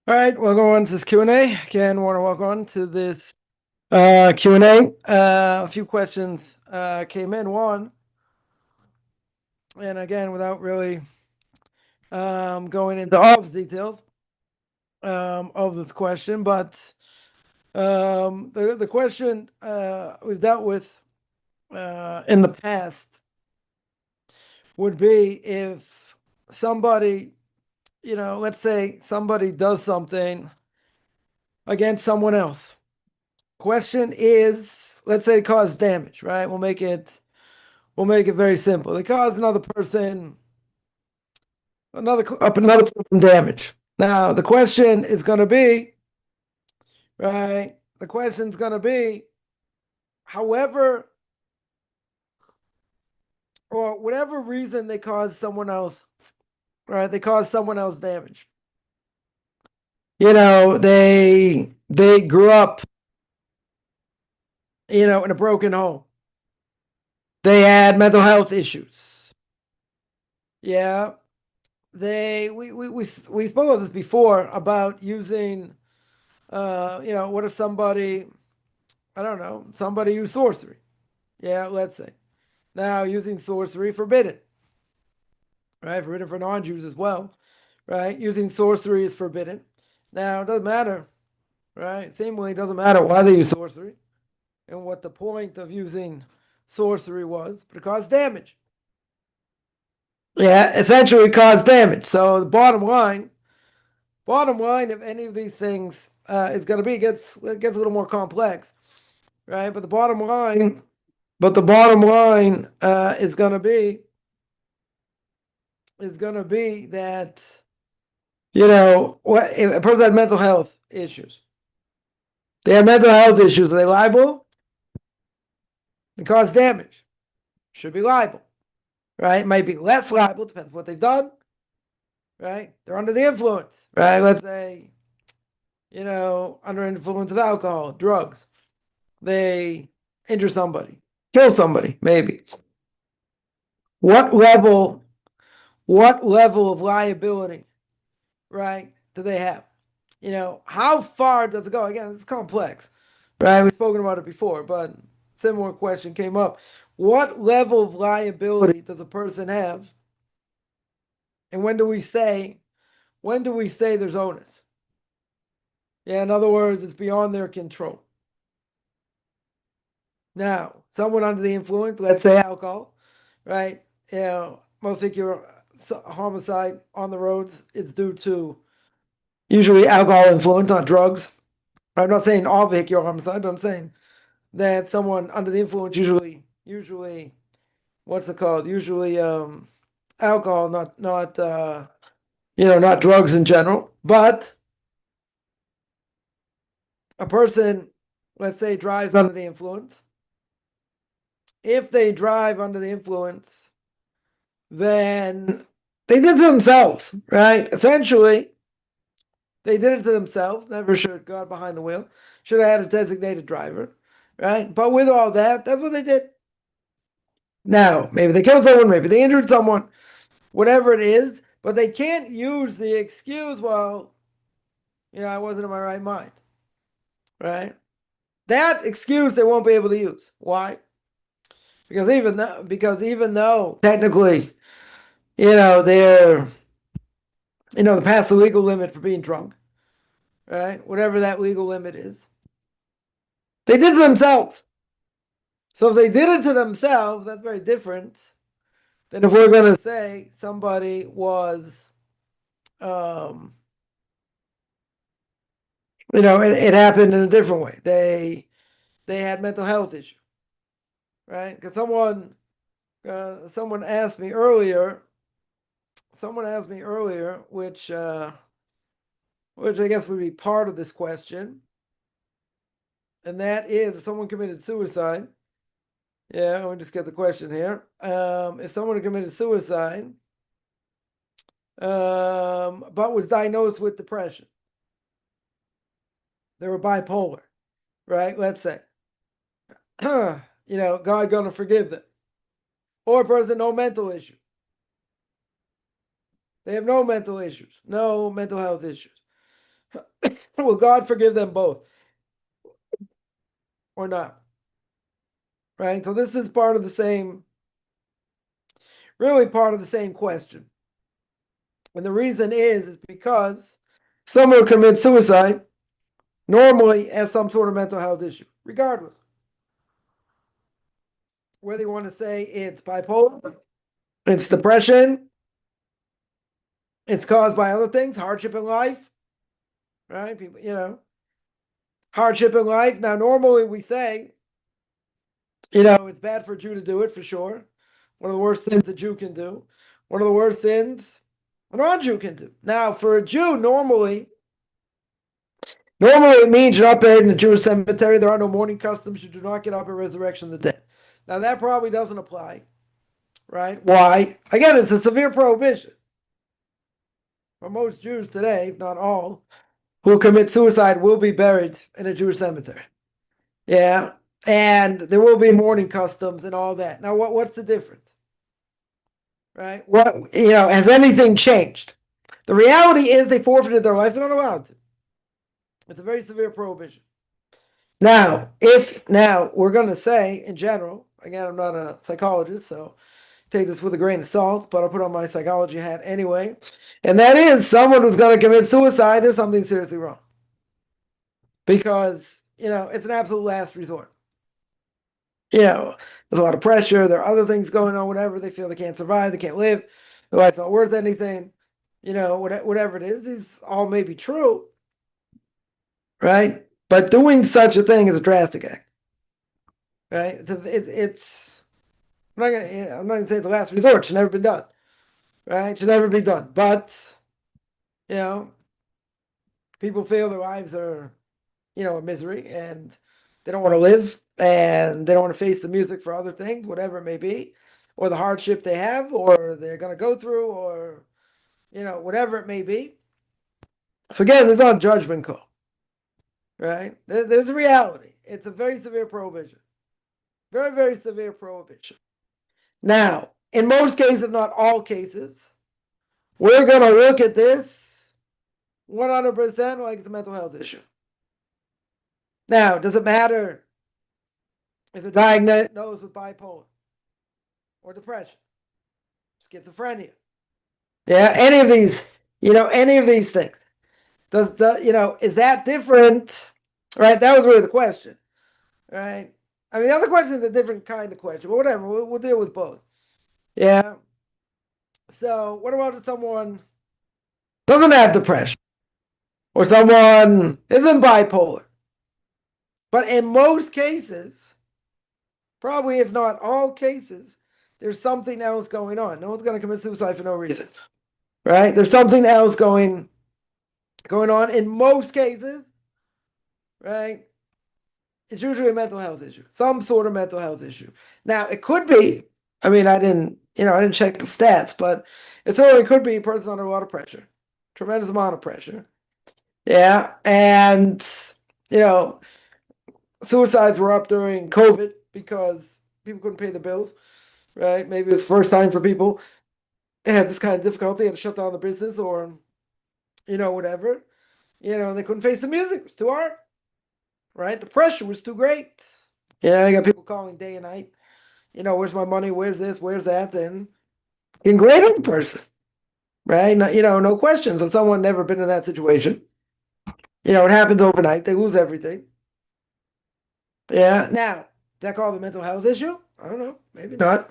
All right, welcome on to this Q&A. Again, want to welcome on to this Q&A. A few questions came in. One, and again, without really going into all the details of this question, but the question we've dealt with in the past would be if somebody, let's say somebody does something against someone else. Question is, let's say cause damage, right? We'll make it very simple. They cause another person another person damage. Now the question is going to be, right? The question is going to be, however, or whatever reason they cause someone else, right? They cause someone else damage. They grew up, in a broken home. They had mental health issues. Yeah, we spoke about this before about using what if somebody, I don't know, somebody used sorcery. Yeah, let's say. Now using sorcery forbidden. Right? Forbidden for non-Jews as well. Right? Using sorcery is forbidden. Now it doesn't matter, right? Seemingly it doesn't matter why they use sorcery and what the point of using sorcery was, but it caused damage. Yeah, essentially caused damage. So the bottom line, if any of these things is going to be, it gets a little more complex, right? But the bottom line is going to be that what if a person had mental health issues. They have mental health issues. Are they liable? They cause damage. Should be liable, right? It might be less liable, depends on what they've done, right? They're under the influence, right? Let's say, under influence of alcohol, drugs. They injure somebody, kill somebody, maybe. What level? What level of liability, right, do they have? How far does it go? Again, it's complex, right? We've spoken about it before, but similar question came up. What level of liability does a person have? And when do we say there's onus? Yeah, in other words, it's beyond their control. Now, someone under the influence, let's say alcohol, right? Most vehicular homicide on the roads is due to usually alcohol influence, not drugs. I'm not saying all vehicular homicide, but I'm saying that someone under the influence usually what's it called? Usually alcohol, not drugs in general. But a person, let's say, drives under the influence. If they drive under the influence, then they did it to themselves, right? Essentially, they did it to themselves. Never should have got behind the wheel. Should have had a designated driver, right? But with all that, that's what they did. Now, maybe they killed someone, maybe they injured someone, whatever it is, but they can't use the excuse, well, I wasn't in my right mind, right? That excuse they won't be able to use. Why? Because even though technically, they're past the legal limit for being drunk, right? Whatever that legal limit is, they did it to themselves. So if they did it to themselves, that's very different than if we're going to say somebody was, it happened in a different way. They had mental health issues, right? Because someone asked me earlier. Someone asked me earlier, which I guess would be part of this question, and that is if someone committed suicide. Yeah, let me just get the question here. If someone committed suicide, but was diagnosed with depression, they were bipolar, right? Let's say, God gonna forgive them, or a person no mental issue. They have no mental issues, no mental health issues. Will God forgive them both or not? Right? So this is part of the same, really part of the same question. And the reason is because someone who commits suicide normally has some sort of mental health issue, regardless. Whether you want to say it's bipolar, it's depression, it's caused by other things, hardship in life, right? People, hardship in life. Now, normally we say, it's bad for a Jew to do it for sure. One of the worst things a Jew can do. One of the worst things a non-Jew can do. Now, for a Jew, normally it means you're not buried in the Jewish cemetery. There are no mourning customs. You do not get up at resurrection of the dead. Now, that probably doesn't apply, right? Why? Again, it's a severe prohibition. For most Jews today, if not all, who commit suicide will be buried in a Jewish cemetery. Yeah. And there will be mourning customs and all that. Now, what's the difference? Right? Has anything changed? The reality is they forfeited their life. They're not allowed to. It's a very severe prohibition. Now, we're going to say in general, again, I'm not a psychologist, so take this with a grain of salt, but I'll put on my psychology hat anyway. And that is someone who's going to commit suicide, there's something seriously wrong. Because, it's an absolute last resort. There's a lot of pressure. There are other things going on, whatever. They feel they can't survive, they can't live, their life's not worth anything. Whatever it is, these all may be true, right? But doing such a thing is a drastic act, right? It's I'm not gonna say it's the last resort. It should never been done, right? It should never be done. But people feel their lives are, a misery, and they don't want to live, and they don't want to face the music for other things, whatever it may be, or the hardship they have, or they're going to go through, or whatever it may be. So again, there's not a judgment call, right? There's a reality. It's a very severe prohibition, very, very severe prohibition. Now, in most cases, if not all cases, we're going to look at this 100% like it's a mental health issue. Now, does it matter if they're diagnosed with bipolar or depression, schizophrenia? Yeah, any of these, things. Is that different? Right? That was really the question, right? I mean, the other question is a different kind of question, but whatever, we'll deal with both. Yeah. So, what about if someone doesn't have depression or someone isn't bipolar? But in most cases, probably if not all cases, there's something else going on. No one's going to commit suicide for no reason, right? There's something else going on in most cases, right? It's usually a mental health issue, some sort of mental health issue. Now, it could be, I mean, I didn't check the stats, but it certainly could be a person under a lot of pressure, tremendous amount of pressure. Yeah. And, suicides were up during COVID because people couldn't pay the bills, right? Maybe it's the first time for people had this kind of difficulty, had to shut down the business or, whatever. They couldn't face the music. It was too hard, right? The pressure was too great. You got people calling day and night. Where's my money? Where's this? Where's that? And can grade on the person, right? No questions. If someone never been in that situation, it happens overnight. They lose everything. Yeah. Now, is that called a mental health issue? I don't know. Maybe not.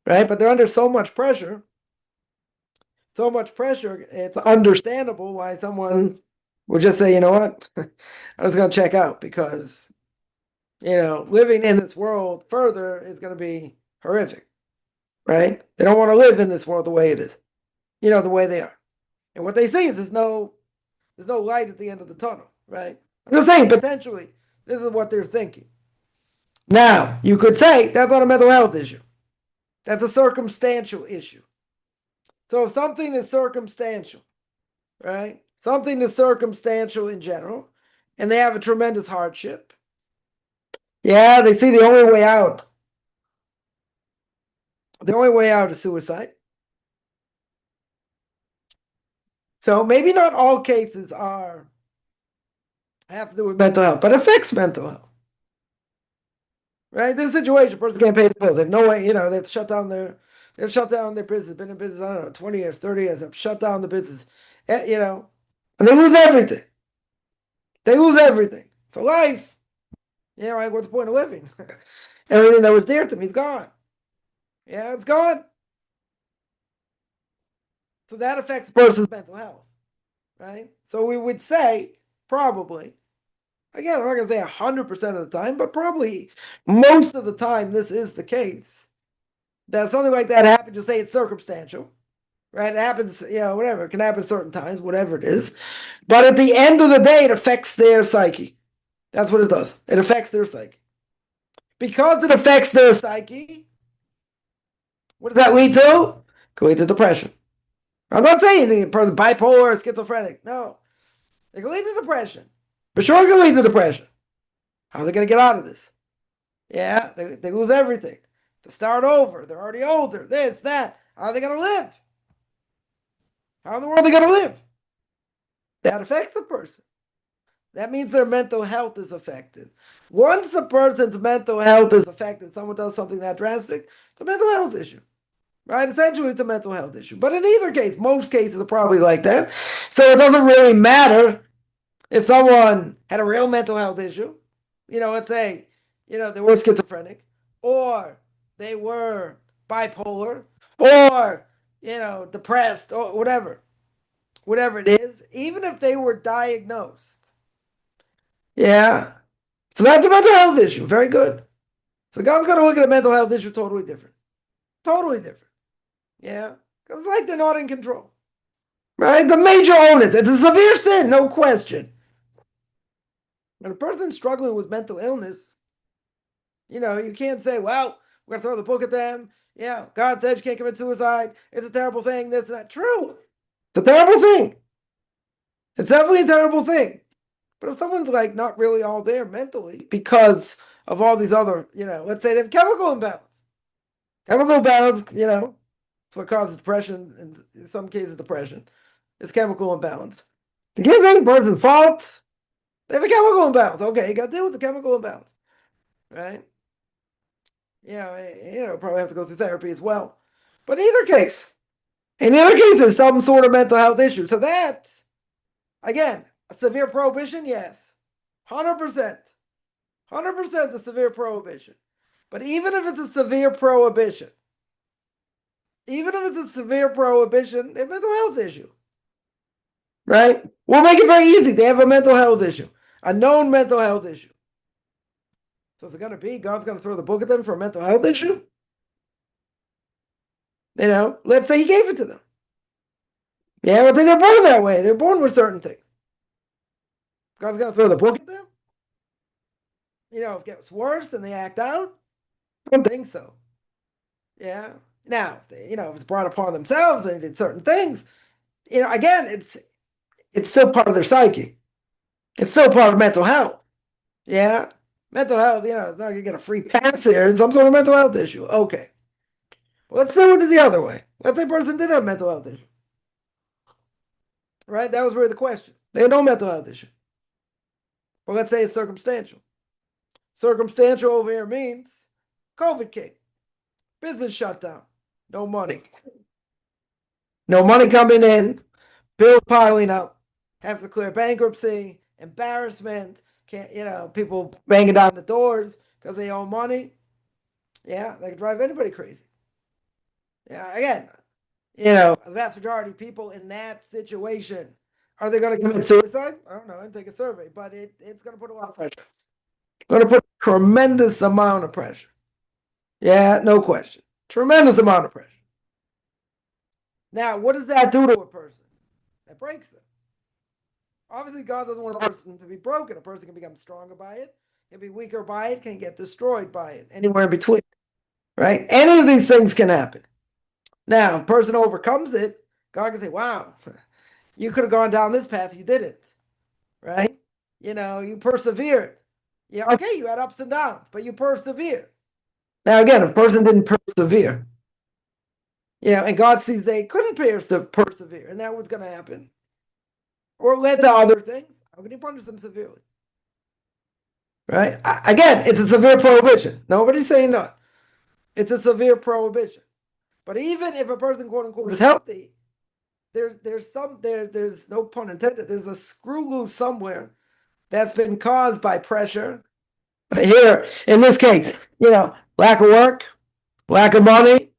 Right? But they're under so much pressure. It's understandable why someone would just say, you know what? I'm just going to check out because, living in this world further is going to be horrific. Right? They don't want to live in this world the way it is, the way they are. And what they see is there's no light at the end of the tunnel. Right? I'm just saying, potentially, this is what they're thinking. Now, you could say that's not a mental health issue. That's a circumstantial issue. So if something is circumstantial, right? Something is circumstantial in general, and they have a tremendous hardship. Yeah, they see the only way out. The only way out is suicide. So maybe not all cases have to do with mental health, but affects mental health. Right? This situation, a person can't pay the bills. They have no way, they have to shut down their business, been in business, I don't know, 20 years, 30 years, have shut down the business. And they lose everything. They lose everything. So life, like what's the point of living? Everything that was dear to me is gone. Yeah, it's gone. So that affects the person's mental health, right? So we would say, probably, again, I'm not going to say 100% of the time, but probably most of the time this is the case, that if something like that happens, you say it's circumstantial, right? It happens, whatever. It can happen certain times, whatever it is. But at the end of the day, it affects their psyche. That's what it does. It affects their psyche. Because it affects their psyche, what does that lead to? It can lead to depression. I'm not saying the person bipolar or schizophrenic. No. It can lead to depression. For sure it can lead to depression. How are they going to get out of this? Yeah, they lose everything. To start over. They're already older. This, that. How are they going to live? How in the world are they going to live? That affects the person. That means their mental health is affected. Once a person's mental health is affected, someone does something that drastic, it's a mental health issue. Right? Essentially, it's a mental health issue. But in either case, most cases are probably like that. So it doesn't really matter if someone had a real mental health issue. Let's say, they were schizophrenic, or they were bipolar, or, depressed, or whatever it is, even if they were diagnosed. Yeah. So that's a mental health issue. Very good. So God's got to look at a mental health issue totally different. Totally different. Yeah. Because it's like they're not in control. Right? The major onus. It's a severe sin, no question. When a person's struggling with mental illness, you can't say, well, we're going to throw the book at them. Yeah, God said you can't commit suicide. It's a terrible thing. This and that. True. It's a terrible thing. It's definitely a terrible thing. But if someone's like not really all there mentally because of all these other, let's say they have chemical imbalance. Chemical imbalance, it's what causes depression, and in some cases depression. It's chemical imbalance. You can't say the person's fault. They have a chemical imbalance. Okay, you got to deal with the chemical imbalance. Right? Probably have to go through therapy as well. But in either case, there's some sort of mental health issue. So that's, again, a severe prohibition, yes. 100%. 100% a severe prohibition. But even if it's a severe prohibition, they have a mental health issue. Right? We'll make it very easy. They have a mental health issue. A known mental health issue. So is it going to be God's going to throw the book at them for a mental health issue? Let's say he gave it to them. Yeah, but they're born that way. They're born with certain things. God's going to throw the book at them? If it gets worse and they act out? I don't think so. Yeah. Now, if it's brought upon themselves, they did certain things. Again, it's still part of their psyche. It's still part of mental health. Yeah. Mental health, it's not going to get a free pass here. It's some sort of mental health issue. Okay. Well, let's deal with it the other way. Let's say a person did have a mental health issue. Right? That was really the question. They had no mental health issue. Well, let's say it's circumstantial. Circumstantial over here means COVID came. Business shut down. No money. No money coming in. Bills piling up. Have to clear bankruptcy. Embarrassment. Can't, people banging down the doors because they owe money. Yeah, they can drive anybody crazy. Yeah, again, the vast majority of people in that situation, are they going to commit suicide? I don't know. I didn't take a survey, but it's going to put a lot of pressure. Going to put a tremendous amount of pressure. Yeah, no question. Tremendous amount of pressure. Now, what does that do to a person? That breaks them. Obviously, God doesn't want a person to be broken. A person can become stronger by it, can be weaker by it, can get destroyed by it, anywhere in between. Right? Any of these things can happen. Now, if a person overcomes it, God can say, wow, you could have gone down this path, you didn't. Right? You persevered. Yeah, okay, you had ups and downs, but you persevered. Now, again, if a person didn't persevere, and God sees they couldn't persevere, and that was going to happen. or led to other things, how can you punish them severely? Right? Again, it's a severe prohibition. Nobody's saying no. It's a severe prohibition. But even if a person, quote unquote, is healthy, there's no pun intended. There's a screw loose somewhere that's been caused by pressure. Here, in this case, lack of work, lack of money,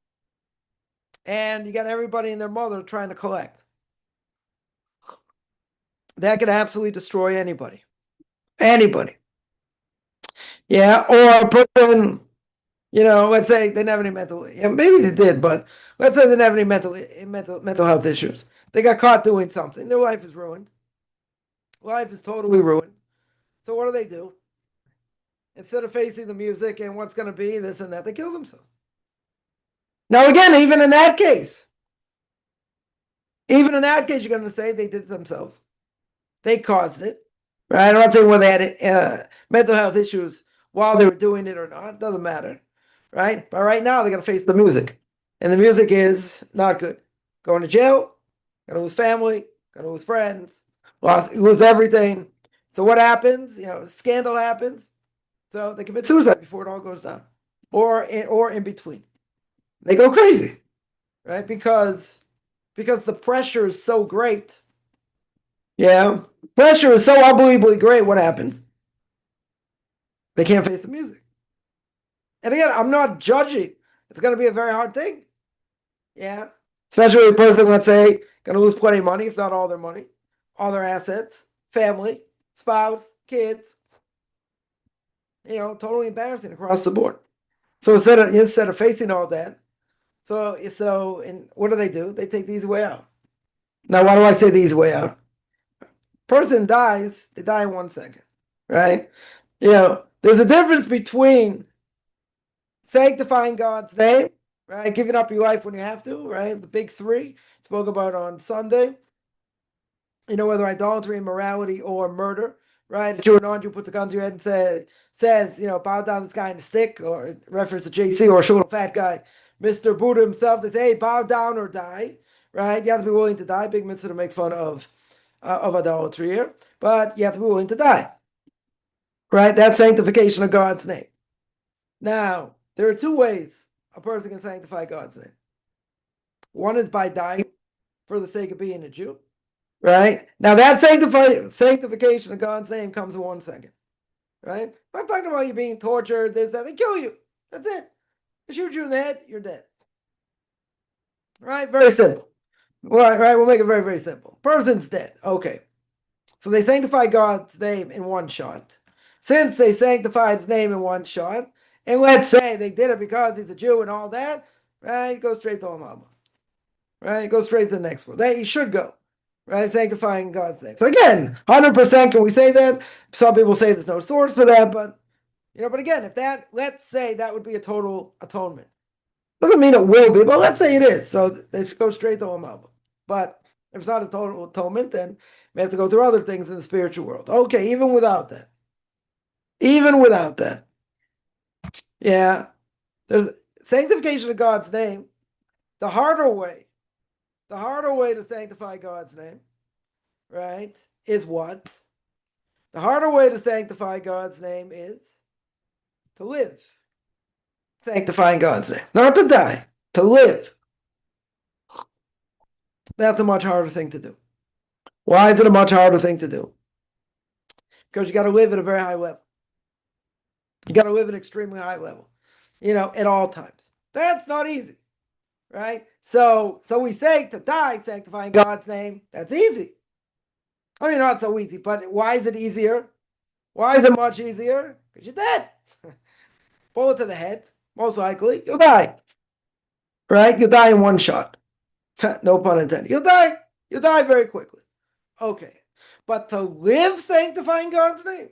and you got everybody and their mother trying to collect. That could absolutely destroy anybody. Anybody. Yeah, or a person, let's say they didn't have any maybe they did, but let's say they didn't have any mental health issues. They got caught doing something. Their life is ruined. Life is totally ruined. So what do? Instead of facing the music and what's going to be this and that, they kill themselves. Now, again, even in that case, you're going to say they did it themselves. They caused it, right? I'm not saying whether they had mental health issues while they were doing it or not. It doesn't matter, right? But right now, they're going to face the music. And the music is not good. Going to jail, going to lose family, going to lose friends, lose everything. So what happens? Scandal happens. So they commit suicide before it all goes down, or in between. They go crazy, right? Because the pressure is so great. Yeah, pressure is so unbelievably great. What happens? They can't face the music. And again, I'm not judging. It's going to be a very hard thing. Yeah, especially a person, let's say, going to lose plenty of money, if not all their money, all their assets, family, spouse, kids. Totally embarrassing across the board. So instead of facing all that, and what do? They take the easy way out. Now, why do I say the easy way out? Person dies, they die in 1 second, right? There's a difference between sanctifying God's name, right? Giving up your life when you have to, right? The big three spoke about on Sunday. Whether idolatry, immorality, or murder, right? A Jew or non-Jew puts a gun to your head and says, bow down this guy in a stick, or reference to JC, or a short fat guy, Mr. Buddha himself. They say, hey, bow down or die, right? You have to be willing to die. Big mitzvah to make fun of idolatry here, but you have to be willing to die, right? That's sanctification of God's name. Now, there are 2 ways a person can sanctify God's name. One is by dying for the sake of being a Jew. Right? Now that sanctification of God's name comes in 1 second. Right? I'm not talking about you being tortured, this, that, they kill you. That's it. They shoot you in the head, you're dead. Right? Very simple. Right? We'll make it very, very simple. Person's dead. Okay. So they sanctify God's name in 1 shot. Since they sanctified his name in 1 shot, and let's say they did it because he's a Jew and all that, right? Go straight to Olam. Right? Go straight to the next one. That you should go. Right, sanctifying God's name. So again, 100%, can we say that? Some people say there's no source for that, but again, let's say that would be a total atonement. Doesn't mean it will be, but let's say it is. So they should go straight to Olam. But if it's not a total atonement, then we have to go through other things in the spiritual world. Okay, even without that, yeah, there's sanctification of God's name. The harder way to sanctify God's name, right, is what? The harder way to sanctify God's name is to live. Sanctifying God's name. Not to die, to live. That's a much harder thing to do. Why is it a much harder thing to do? Because you got to live at a very high level. You got to live at an extremely high level, at all times. That's not easy. Right? So we say to die sanctifying God's name, that's easy. I mean, not so easy, but why is it easier? Why is it much easier? Because you're dead. Bullet to the head, most likely, you'll die. Right? You'll die in 1 shot. No pun intended. You'll die very quickly. Okay. But to live sanctifying God's name,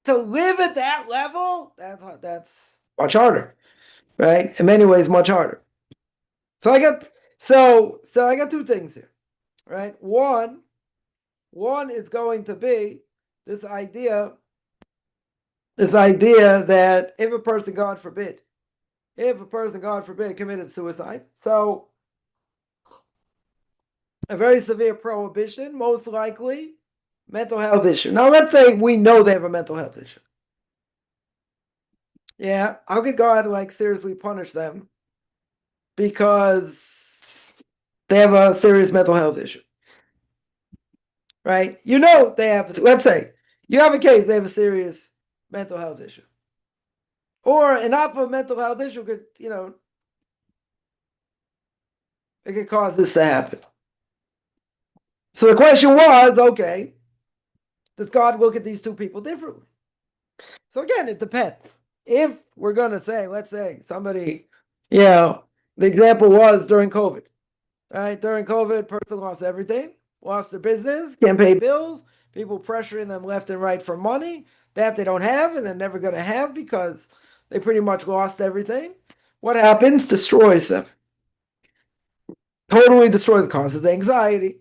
to live at that level, that's much harder. Right? In many ways, much harder. So I got 2 things here, right? One is going to be this idea that if a person, God forbid, committed suicide, so a very severe prohibition, most likely mental health issue. Now, let's say we know they have a mental health issue. Yeah, how could God like seriously punish them because they have a serious mental health issue? Right? You know they have, let's say, you have a case, they have a serious mental health issue. Or enough of a mental health issue could, it could cause this to happen. So the question was, okay, does God look at these two people differently? So again, it depends. If we're going to say, let's say somebody, the example was during COVID, right? During COVID, person lost everything, lost their business, can't pay bills, people pressuring them left and right for money that they don't have and they're never going to have because they pretty much lost everything. What happens? Destroys them. Totally destroys, causes anxiety.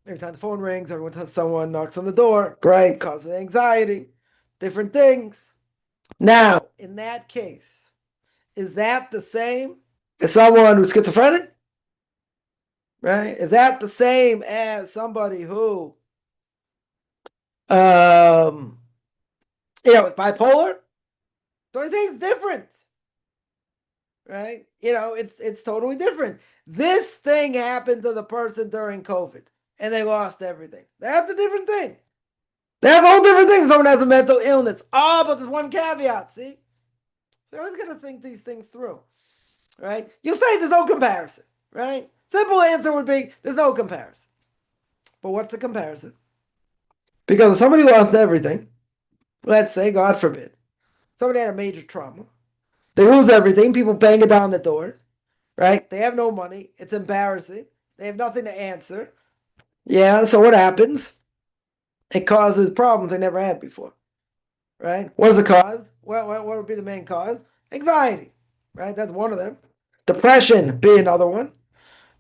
Every time the phone rings, someone knocks on the door, great, causes anxiety, different things. Now, in that case, is that the same as someone who's schizophrenic? Right? Is that the same as somebody who, is bipolar? Those things different, right? It's totally different. This thing happened to the person during COVID, and they lost everything. That's a different thing. That's a whole different thing. Someone has a mental illness. Oh, but there's one caveat. See, so I was going to think these things through, right? You'll say there's no comparison, right? Simple answer would be there's no comparison. But what's the comparison? Because if somebody lost everything, let's say, God forbid, somebody had a major trauma, they lose everything, people banging down the doors, right? They have no money, it's embarrassing, they have nothing to answer. Yeah, so what happens? It causes problems they never had before, right? What is the cause? What would be the main cause? Anxiety, right? That's one of them. Depression be another one,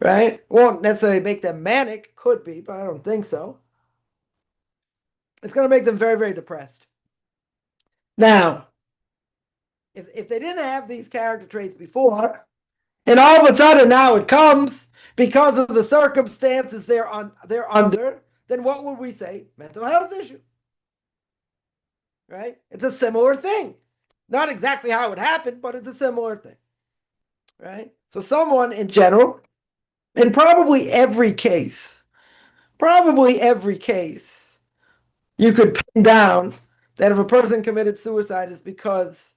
right? Won't necessarily make them manic, could be, but I don't think so. It's going to make them very, very depressed. Now, if they didn't have these character traits before, and all of a sudden now it comes because of the circumstances they're under, then what would we say? Mental health issue. Right? It's a similar thing. Not exactly how it happened, but it's a similar thing. Right? So someone in general, in probably every case, you could pin down that if a person committed suicide is because,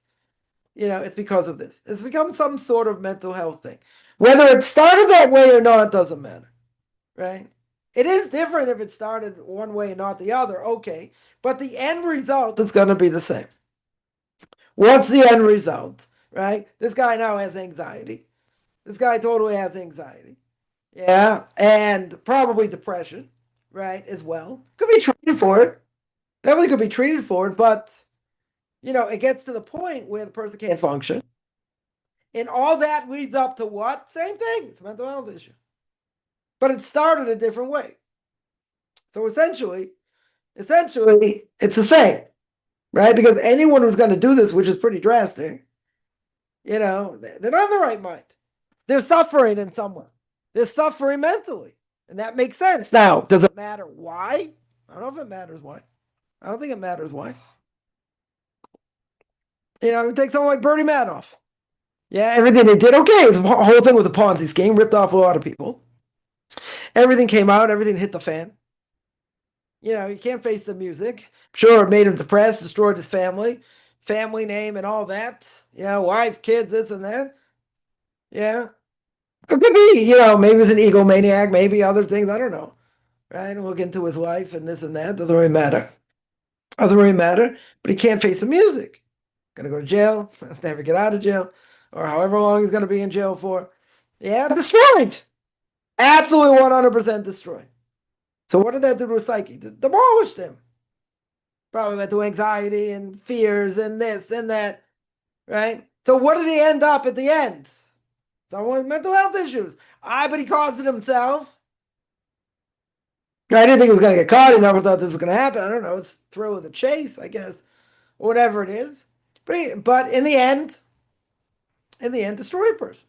it's because of this. It's become some sort of mental health thing. Whether it started that way or not doesn't matter, right? It is different if it started one way and not the other, okay. But the end result is going to be the same. What's the end result, right? This guy now has anxiety. This guy totally has anxiety. Yeah, and probably depression, right, as well. Could be treated for it. Definitely could be treated for it, but, it gets to the point where the person can't function. And all that leads up to what? Same thing. It's a mental health issue. But it started a different way. So essentially, it's the same, right? Because anyone who's going to do this, which is pretty drastic, they're not in the right mind. They're suffering in some way. They're suffering mentally. And that makes sense. Now, does it matter why? I don't know if it matters why. I don't think it matters why. Take someone like Bernie Madoff. Yeah, everything they did, okay, it was the whole thing was a Ponzi scheme, ripped off a lot of people. Everything came out, everything hit the fan. You can't face the music. Sure, it made him depressed, destroyed his family name and all that. Wife, kids, this and that. Yeah. It could be, maybe he was an egomaniac, maybe other things, I don't know. Right? And look into his life and this and that. Doesn't really matter. Doesn't really matter. But he can't face the music. Gonna go to jail, never get out of jail, or however long he's gonna be in jail for. Yeah, destroyed. Absolutely 100% destroyed. So what did that do to his psyche? Demolished him. Probably led to anxiety and fears and this and that, right? So what did he end up at the end? Someone with mental health issues. But he caused it himself. I didn't think he was going to get caught. He never thought this was going to happen. I don't know. It's thrill of the chase, I guess, or whatever it is. But in the end, destroy a person.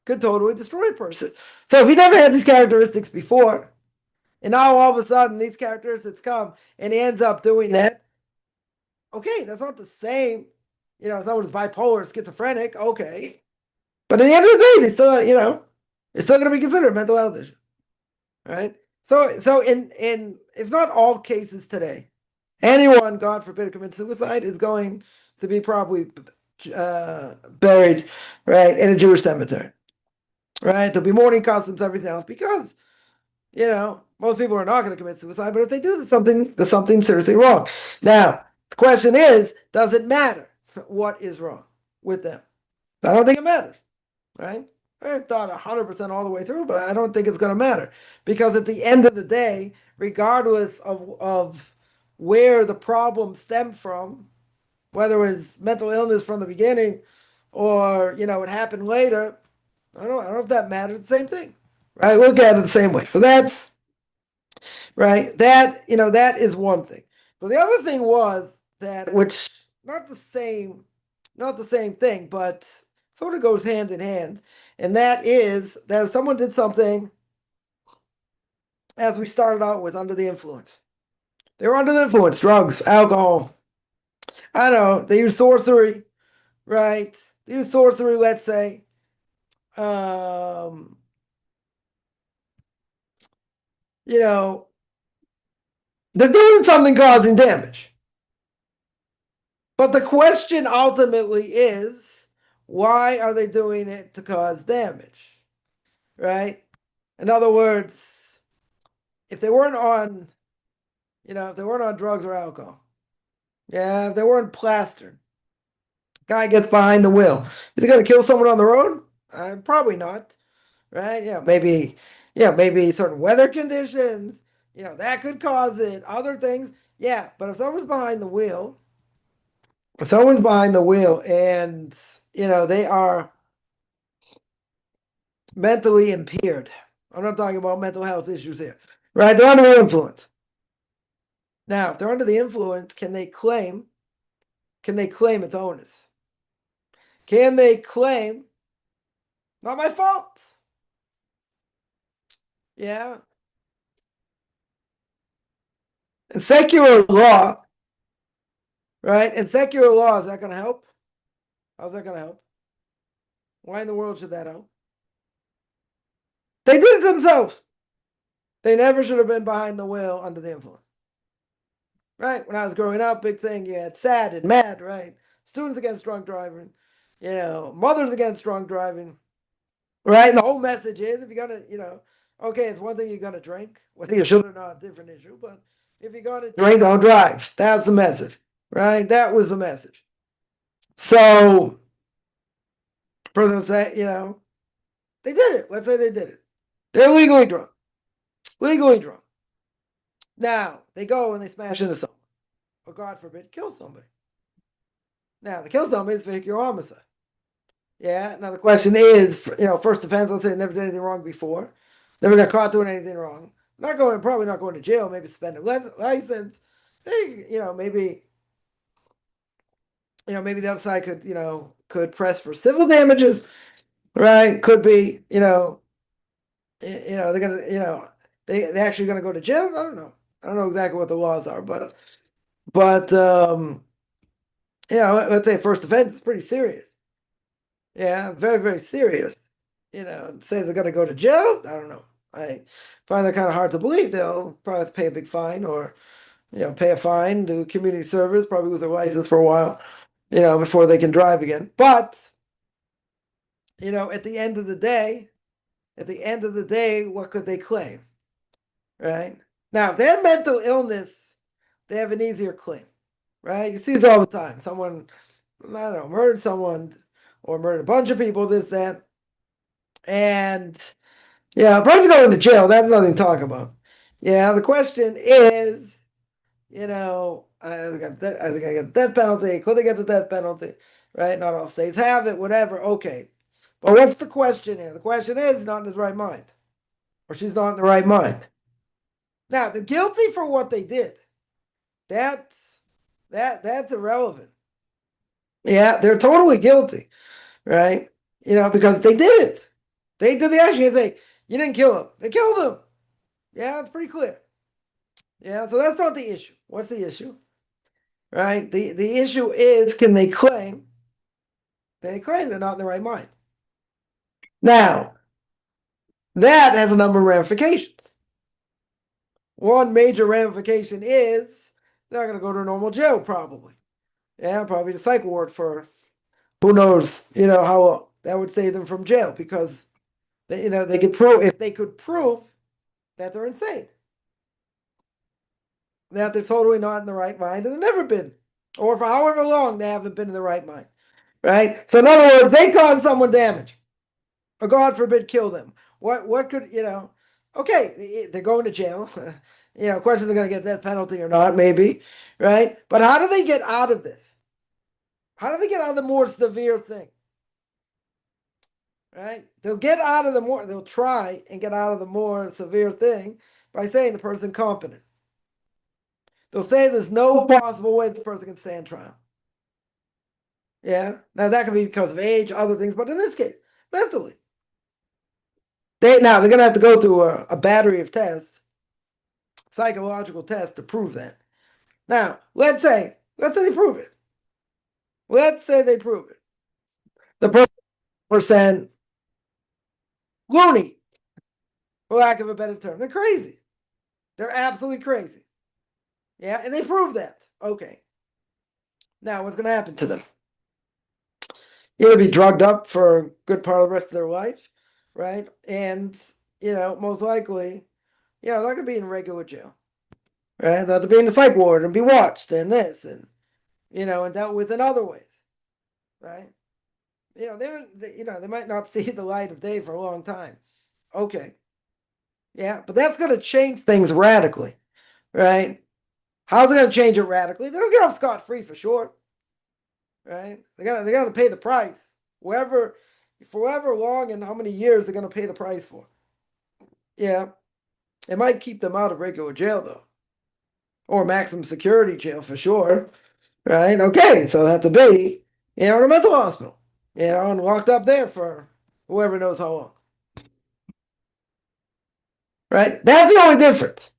could totally destroy a person. So if he never had these characteristics before, and now all of a sudden these characteristics come and he ends up doing that, okay, that's not the same. Someone's bipolar, schizophrenic, okay. But at the end of the day, they still, it's still going to be considered a mental health issue, right? So in if not all cases today, anyone, God forbid, commits suicide is going to be probably buried, right, in a Jewish cemetery, right? There'll be mourning customs, everything else, because most people are not going to commit suicide, but if they do, there's something seriously wrong. Now, the question is, does it matter what is wrong with them? I don't think it matters, right? I thought 100% all the way through, but I don't think it's going to matter, because at the end of the day, regardless of where the problem stemmed from, whether it was mental illness from the beginning or it happened later, I don't know if that matters. The same thing, right? Look at it the same way. So that's right. That is one thing. So the other thing was that, which not the same thing, but sort of goes hand in hand, and that is that if someone did something, as we started out with, under the influence, they were under the influence, drugs, alcohol. I don't know. They use sorcery, right? They use sorcery, let's say. They're doing something causing damage. But the question ultimately is, why are they doing it to cause damage? Right? In other words, if they weren't on, drugs or alcohol, if they weren't plastered, guy gets behind the wheel. Is he going to kill someone on the road? Probably not. Right? Maybe certain weather conditions, that could cause it. Other things, yeah. But if someone's behind the wheel, and they are mentally impaired. I'm not talking about mental health issues here, right? They're under the influence. Now, if they're under the influence, can they claim its onus? Can they claim, not my fault? Yeah. And secular law, right? And secular law, is that going to help? How's that going to help? Why in the world should that help? They did it themselves. They never should have been behind the wheel under the influence. Right? When I was growing up, big thing, you had SAD and MAD, right? Students Against Drunk Driving, Mothers Against Drunk Driving, right? And the whole message is, if you're going to, okay, it's one thing you're going to drink, whether you should or not, different issue, but if you're going to drink, don't drive. That's the message, right? That was the message. So, person say, they did it. Let's say they did it. They're legally drunk. Now, they go and they smash into someone, or God forbid, kill somebody. Now, to kill somebody is vehicular homicide. Yeah. Now the question is, first offense. Let's say they never did anything wrong before, never got caught doing anything wrong. Probably not going to jail. Maybe suspend a license. They, maybe the other side could press for civil damages, right? Could be, they're gonna, they actually gonna go to jail. I don't know. I don't know exactly what the laws are, but let's say first offense is pretty serious. Yeah, very, very serious. Say they're going to go to jail. I don't know. I find that kind of hard to believe. They'll probably have to pay a big fine, or pay a fine, do community service, probably lose their license for a while, before they can drive again. But at the end of the day, what could they claim? Right? Now, if they have mental illness, they have an easier claim. Right? You see this all the time. Someone, I don't know, murdered someone, or murdered a bunch of people, this, that. And a person going to jail, that's nothing to talk about. Yeah, the question is, I think I get the death penalty. Could they get the death penalty? Right? Not all states have it, whatever. Okay. But what's the question here? The question is, not in his right mind. Or she's not in the right mind. Now, they're guilty for what they did. That's irrelevant. Yeah, they're totally guilty, right? Because they did it. They did the action. You say, you didn't kill him. They killed him. Yeah, it's pretty clear. Yeah, so that's not the issue. What's the issue? Right? The issue is, can they claim they're not in the right mind? Now, that has a number of ramifications. One major ramification is they're not going to go to a normal jail, probably. Yeah, probably the psych ward for who knows, how that would save them from jail, because they could prove, if they could prove that they're insane, that they're totally not in the right mind, and they've never been, or for however long they haven't been in the right mind, right? So in other words, they caused someone damage, or God forbid, kill them. What could Okay, they're going to jail. Question, they're going to get that penalty or not, maybe, right? But how do they get out of this? How do they get out of the more severe thing? Right? They'll try and get out of the more severe thing by saying the person competent. They'll say there's no possible way this person can stand trial. Yeah. Now that could be because of age, other things, but in this case, mentally. They're going to have to go through a battery of tests, psychological tests, to prove that. Now, let's say they prove it. Let's say they prove it. The person loony, for lack of a better term. They're crazy. They're absolutely crazy. Yeah, and they prove that. Okay. Now, what's going to happen to them? Either be drugged up for a good part of the rest of their life, right? And, most likely, they're not going to be in regular jail, right? They'll have to be in the psych ward and be watched and this and, and dealt with in other ways, right? They might not see the light of day for a long time. Okay. Yeah, but that's going to change things radically, right? How's it going to change it radically? They don't get off scot-free for sure, right? They got to pay the price. For however long and how many years they're going to pay the price for. Yeah, it might keep them out of regular jail though, or maximum security jail for sure, right? Okay, so they have to be, in a mental hospital, and locked up there for whoever knows how long. Right? That's the only difference.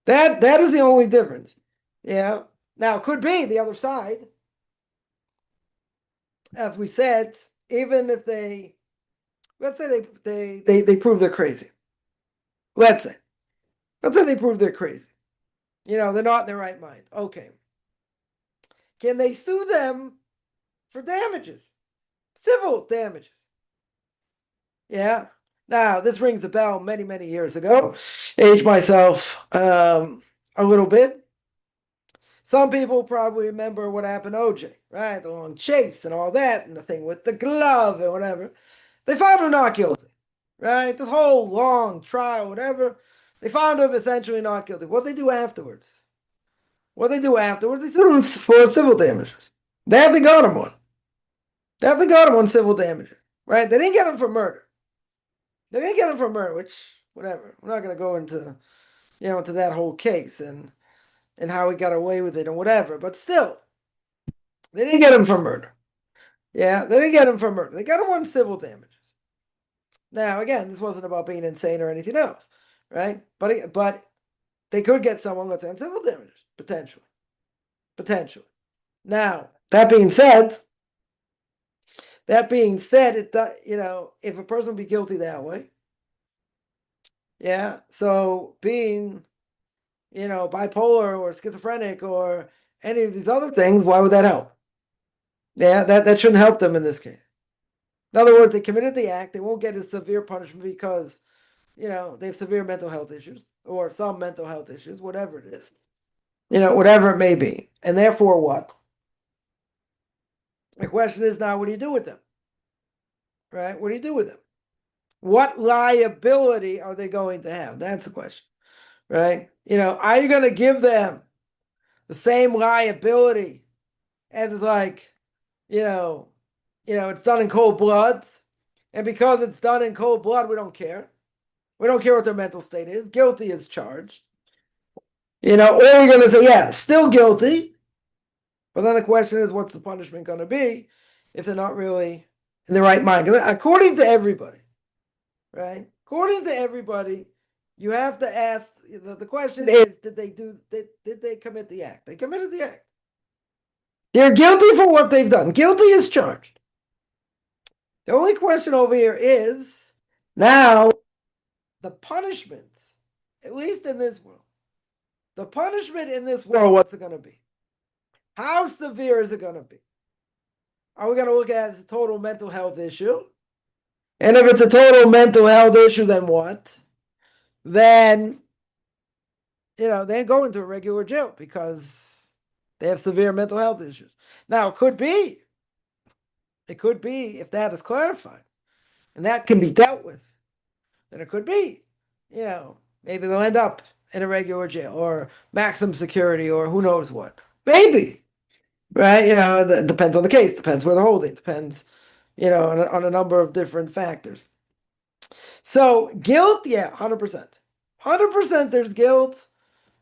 That is the only difference. Yeah. Now, it could be the other side. As we said, even if let's say they prove they're crazy. Let's say they prove they're crazy. They're not in their right mind. Okay. Can they sue them for damages? Civil damages. Yeah. Now, this rings a bell many, many years ago. Aged myself a little bit. Some people probably remember what happened to OJ, right? The long chase and all that, and the thing with the glove and whatever. They found him not guilty, right? This whole long trial, whatever. They found him essentially not guilty. What they do afterwards? They sued him for civil damages. They got him one. They got him on civil damages, right? They didn't get him for murder. Which, whatever. We're not going to go into, into that whole case and how he got away with it and whatever. But still, they didn't get him for murder. Yeah, they didn't get him for murder. They got him on civil damages. Now, again, this wasn't about being insane or anything else, right? But they could get someone, let's say, on civil damages, potentially. Now, that being said, if a person be guilty that way, yeah, so being, bipolar or schizophrenic or any of these other things, why would that help? Yeah, that shouldn't help them in this case. In other words, they committed the act, they won't get a severe punishment because, they have severe mental health issues or some mental health issues, whatever it is, whatever it may be. And therefore what? The question is now, what do you do with them? Right? What do you do with them? What liability are they going to have? That's the question, right? Are you going to give them the same liability as it's like, it's done in cold blood, and because it's done in cold blood, we don't care. We don't care what their mental state is. Guilty is charged. Or you're going to say, yeah, still guilty. But then the question is, what's the punishment going to be if they're not really in the right mind? According to everybody, right? According to everybody, you have to ask. The question is, did they commit the act? They committed the act. They're guilty for what they've done. Guilty is charged. The only question over here is now the punishment, at least in this world. The punishment in this world, what's it going to be? How severe is it going to be? Are we going to look at it as a total mental health issue? And if it's a total mental health issue, then what? Then, they go into a regular jail because they have severe mental health issues. Now, it could be if that is clarified and that can be dealt with, then it could be, maybe they'll end up in a regular jail or maximum security or who knows what. Maybe, right? It depends on the case, depends where they're holding, depends, on a number of different factors. So guilt, yeah, 100%. 100% there's guilt,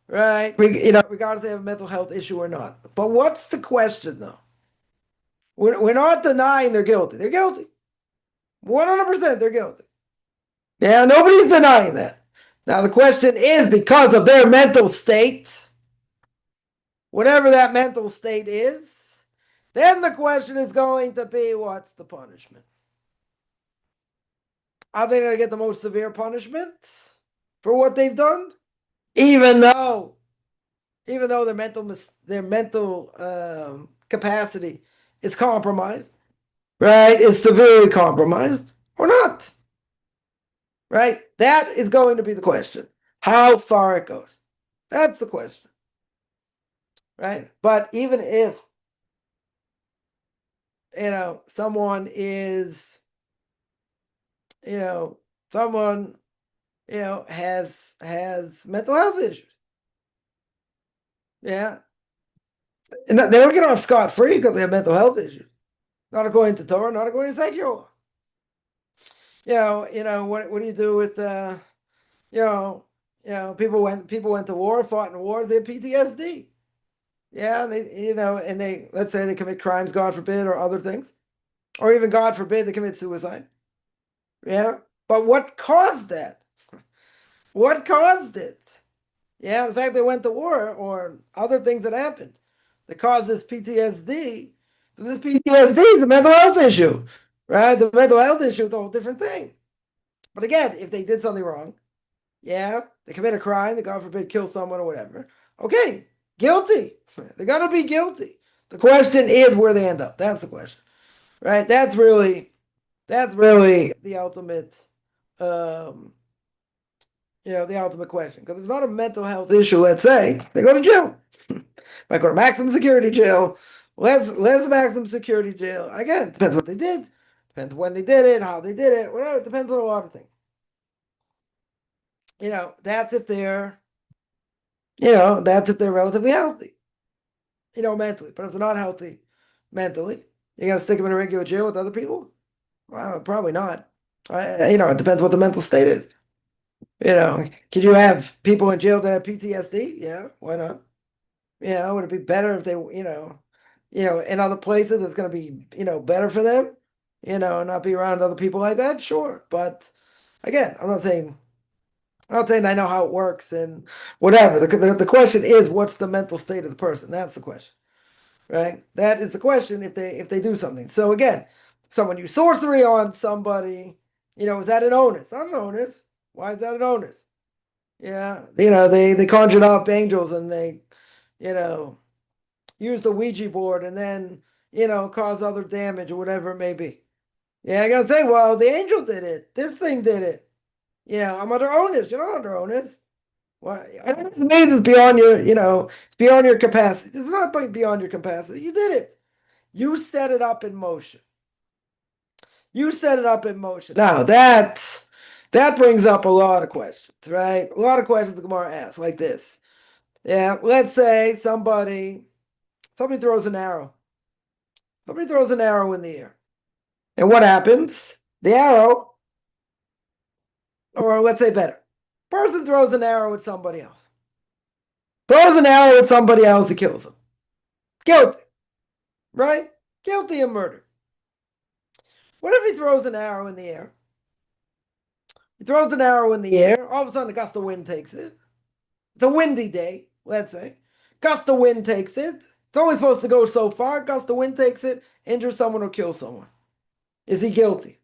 right? Regardless if they have a mental health issue or not. But what's the question, though? We're not denying they're guilty. They're guilty. 100% they're guilty. Yeah, nobody's denying that. Now, the question is, because of their mental state, whatever that mental state is, then the question is going to be, what's the punishment? Are they going to get the most severe punishment for what they've done? Even though their mental capacity is compromised, right? Is severely compromised or not? Right? That is going to be the question. How far it goes. That's the question. Right? But even if someone is someone has mental health issues. Yeah. And they don't get off scot-free because they have mental health issues. Not according to Torah, not according to secular law. What do you do with people went to war, fought in wars, they have PTSD. Yeah, and they let's say they commit crimes, God forbid, or other things. Or even God forbid they commit suicide. Yeah. But what caused that? What caused it? Yeah, the fact they went to war or other things that happened that caused this PTSD. So this PTSD is a mental health issue, right? The mental health issue is a whole different thing. But again, if they did something wrong, yeah, they commit a crime, they God forbid kill someone or whatever. Okay, guilty. They're gonna be guilty. The question is where they end up. That's the question, right? That's really the ultimate, the ultimate question. Because it's not a mental health issue. Let's say they go to jail. Might go to maximum security jail, less maximum security jail. Again, depends what they did, depends when they did it, how they did it, whatever. It depends on a lot of things. That's if they're, relatively healthy, mentally. But if they're not healthy mentally, you're gonna stick them in a regular jail with other people? Well, probably not. It depends what the mental state is. Could you have people in jail that have PTSD? Yeah, why not? Would it be better if they, in other places it's going to be, better for them, and not be around other people like that? Sure. But again, I'm not saying I know how it works and whatever. The question is, what's the mental state of the person? That's the question, right? That is the question if they do something. So again, someone use sorcery on somebody, is that an onus? Not an onus. Why is that an onus? Yeah, they conjured up angels and they, use the Ouija board and then, cause other damage or whatever it may be. Yeah, I gotta say, well, the angel did it. This thing did it. Yeah, I'm under onus. You're not under onus. Well, I think it means it's beyond your, it's beyond your capacity. It's not beyond your capacity. You did it. You set it up in motion. You set it up in motion. Now that brings up a lot of questions, right? A lot of questions the Gemara asks, like this. Yeah, let's say somebody throws an arrow. Somebody throws an arrow in the air. And what happens? The arrow, or let's say better, person throws an arrow at somebody else. Throws an arrow at somebody else, he kills him. Guilty. Right? Guilty of murder. What if he throws an arrow in the air? He throws an arrow in the air. All of a sudden, a gust of wind takes it. It's a windy day, let's say. Gust of wind takes it. It's only supposed to go so far. Gust of wind takes it, injures someone or kills someone. Is he guilty?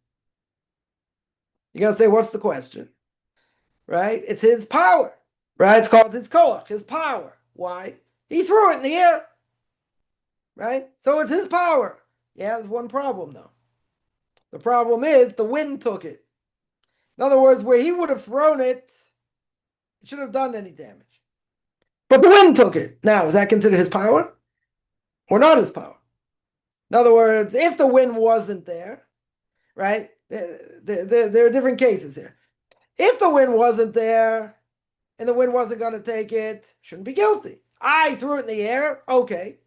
You're going to say, what's the question? Right? It's his power. Right? It's called his koach, his power. Why? He threw it in the air. Right? So it's his power. Yeah, there's one problem, though. The problem is the wind took it. In other words, where he would have thrown it, it shouldn't have done any damage. But the wind took it. Now, is that considered his power or not his power? In other words, if the wind wasn't there, right, there are different cases here. If the wind wasn't there and the wind wasn't going to take it, shouldn't be guilty. I threw it in the air, okay.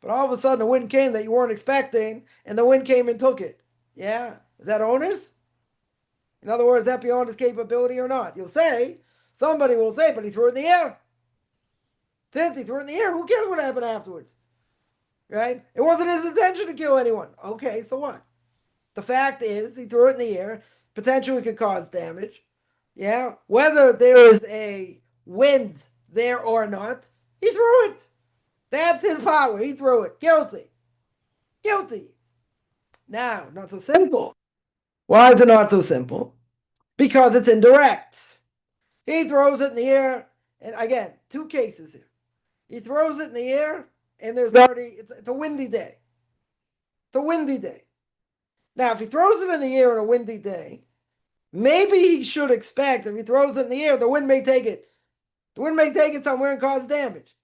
But all of a sudden, the wind came that you weren't expecting, and the wind came and took it. Yeah, is that owners? In other words, is that beyond his capability or not? You'll say, somebody will say, but he threw it in the air. Since he threw it in the air, who cares what happened afterwards? Right? It wasn't his intention to kill anyone. Okay, so what? The fact is, he threw it in the air, potentially could cause damage. Yeah? Whether there is a wind there or not, he threw it. That's his power. He threw it. Guilty. Guilty. Now, not so simple. Why is it not so simple? Because it's indirect. He throws it in the air, and again, two cases here. He throws it in the air, and there's already, it's a windy day. It's a windy day. Now, if he throws it in the air on a windy day, maybe he should expect if he throws it in the air, the wind may take it. The wind may take it somewhere and cause damage.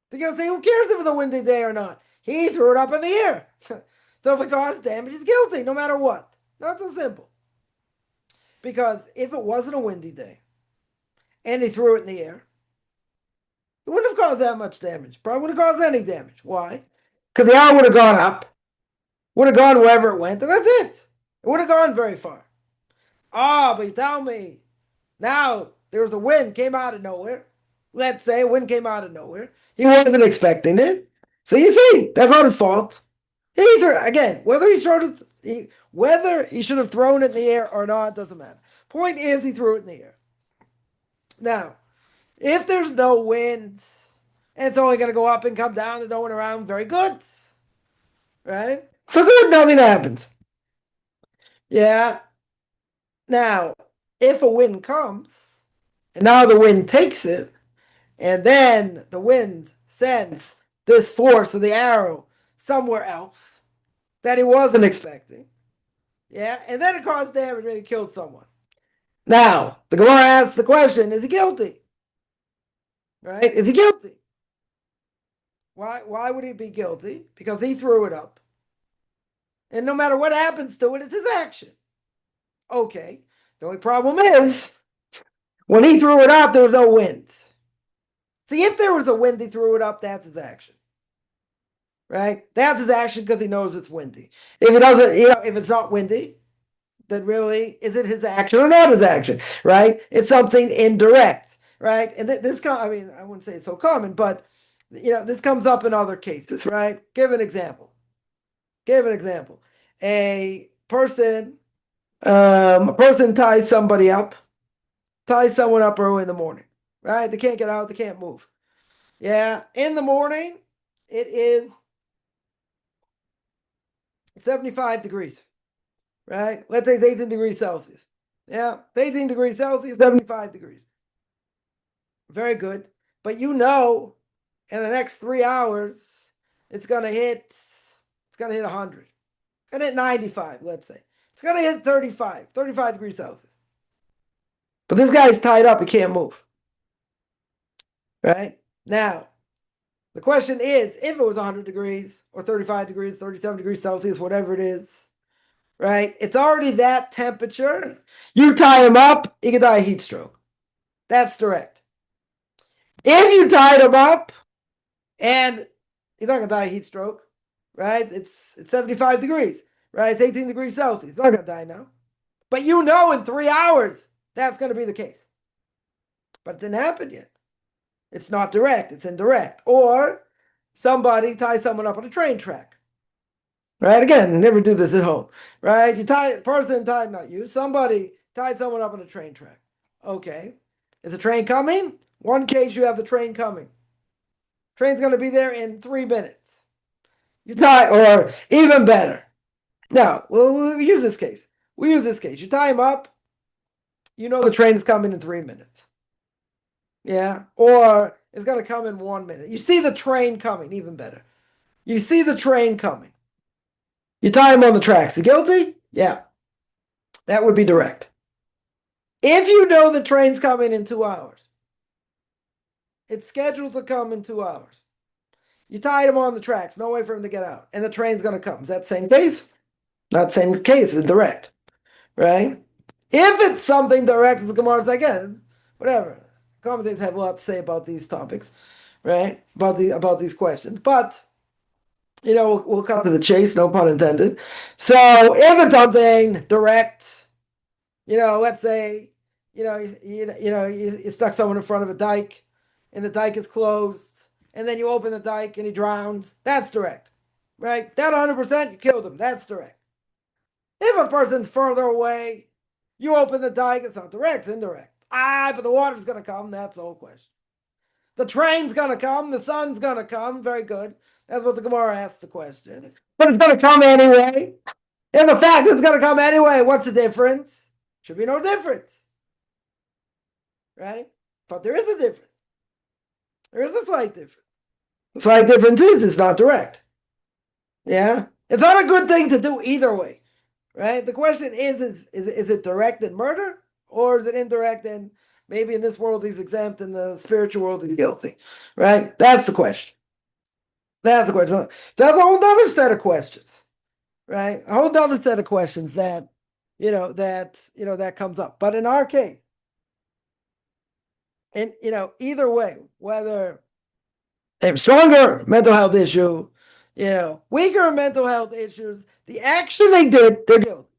They're going to say, who cares if it's a windy day or not? He threw it up in the air. So if it caused damage, he's guilty, no matter what. Not so simple. Because if it wasn't a windy day, and he threw it in the air, it wouldn't have caused that much damage. Probably wouldn't have caused any damage. Why? Because the arrow would have gone up, would have gone wherever it went, and that's it. It would have gone very far. But you tell me, now there was a wind, came out of nowhere. Let's say a wind came out of nowhere. He wasn't expecting it. So you see, that's not his fault. Again, whether he should have thrown it in the air or not, doesn't matter. Point is, he threw it in the air. Now, if there's no wind, and it's only going to go up and come down, there's no one around, very good. Right? So good, nothing happens. Yeah. Now, if a wind comes, and now the wind takes it, and then the wind sends this force of the arrow somewhere else that he wasn't expecting, yeah, and then it caused damage, maybe killed someone. Now, the Gemara asks the question, is he guilty? Right? Is he guilty? Why would he be guilty? Because he threw it up. And no matter what happens to it, it's his action. Okay. The only problem is, when he threw it up, there was no wind. See, if there was a wind, he threw it up, that's his action. Right? That's his action because he knows it's windy. If it doesn't, if it's not windy, then really, is it his action or not his action? Right? It's something indirect. Right? And this, I wouldn't say it's so common, but, this comes up in other cases, right? Give an example. A person ties someone up early in the morning, right? They can't get out, they can't move. Yeah, in the morning, it is 75 degrees, right? Let's say it's 18 degrees Celsius. Yeah, 18 degrees Celsius, 75 degrees. Very good. But in the next 3 hours, it's going to hit 100. It's going to hit 95, let's say. It's going to hit 35 degrees Celsius. But this guy's tied up, he can't move. Right? Now, the question is, if it was 100 degrees or 35 degrees, 37 degrees Celsius, whatever it is, right? It's already that temperature. You tie him up, he could die of heat stroke. That's direct. If you tied him up and he's not going to die of heat stroke, right? It's 75 degrees, right? It's 18 degrees Celsius. He's not going to die now. But in 3 hours, that's going to be the case. But it didn't happen yet. It's not direct, it's indirect. Or somebody ties someone up on a train track. Right? Again, never do this at home. Right? Somebody tied someone up on a train track. Okay. Is the train coming? One case, you have the train coming. Train's going to be there in 3 minutes. You tie, or even better. Now, we'll use this case. We use this case. You tie him up. You know the train is coming in 3 minutes. Yeah. Or it's going to come in 1 minute. You see the train coming, even better. You see the train coming. You tie him on the tracks. Is he guilty? Yeah. That would be direct. If you know the train's coming in 2 hours, it's scheduled to come in 2 hours. You tied him on the tracks, no way for him to get out, and the train's going to come. Is that the same case? Not the same case, it's direct, right? If it's something direct, as the Gemara says, again, whatever. Commentators have a lot to say about these topics, right? About these questions, but we'll cut to the chase, no pun intended. So if it's something direct, let's say, you stuck someone in front of a dike, and the dike is closed, and then you open the dike and he drowns. That's direct, right? That 100%, you killed him. That's direct. If a person's further away, you open the dike, it's not direct, it's indirect. But the water's going to come. That's the whole question. The train's going to come. The sun's going to come. Very good. That's what the Gemara asks the question. But it's going to come anyway. And the fact it's going to come anyway, what's the difference? Should be no difference. Right? But there is a difference. There is a slight difference. The slight difference is it's not direct. Yeah? It's not a good thing to do either way. Right? The question is it direct in murder? Or is it indirect and maybe in this world he's exempt, in the spiritual world he's guilty? Right? That's the question. That's the question. That's a whole other set of questions. Right? A whole other set of questions that comes up. But in our case, and either way, whether they have stronger mental health issue, weaker mental health issues, the action they did, they're guilty.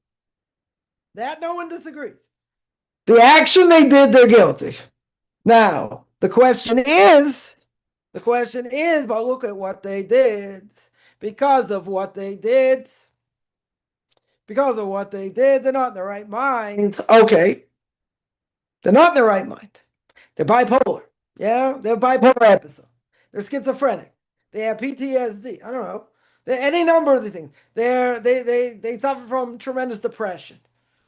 That no one disagrees. The action they did, they're guilty. Now, the question is, but look at what they did. Because of what they did, they're not in the right mind. Okay. They're not in the right mind. They're bipolar. Yeah? They're bipolar episode. They're schizophrenic. They have PTSD. I don't know. Any number of these things. They suffer from tremendous depression.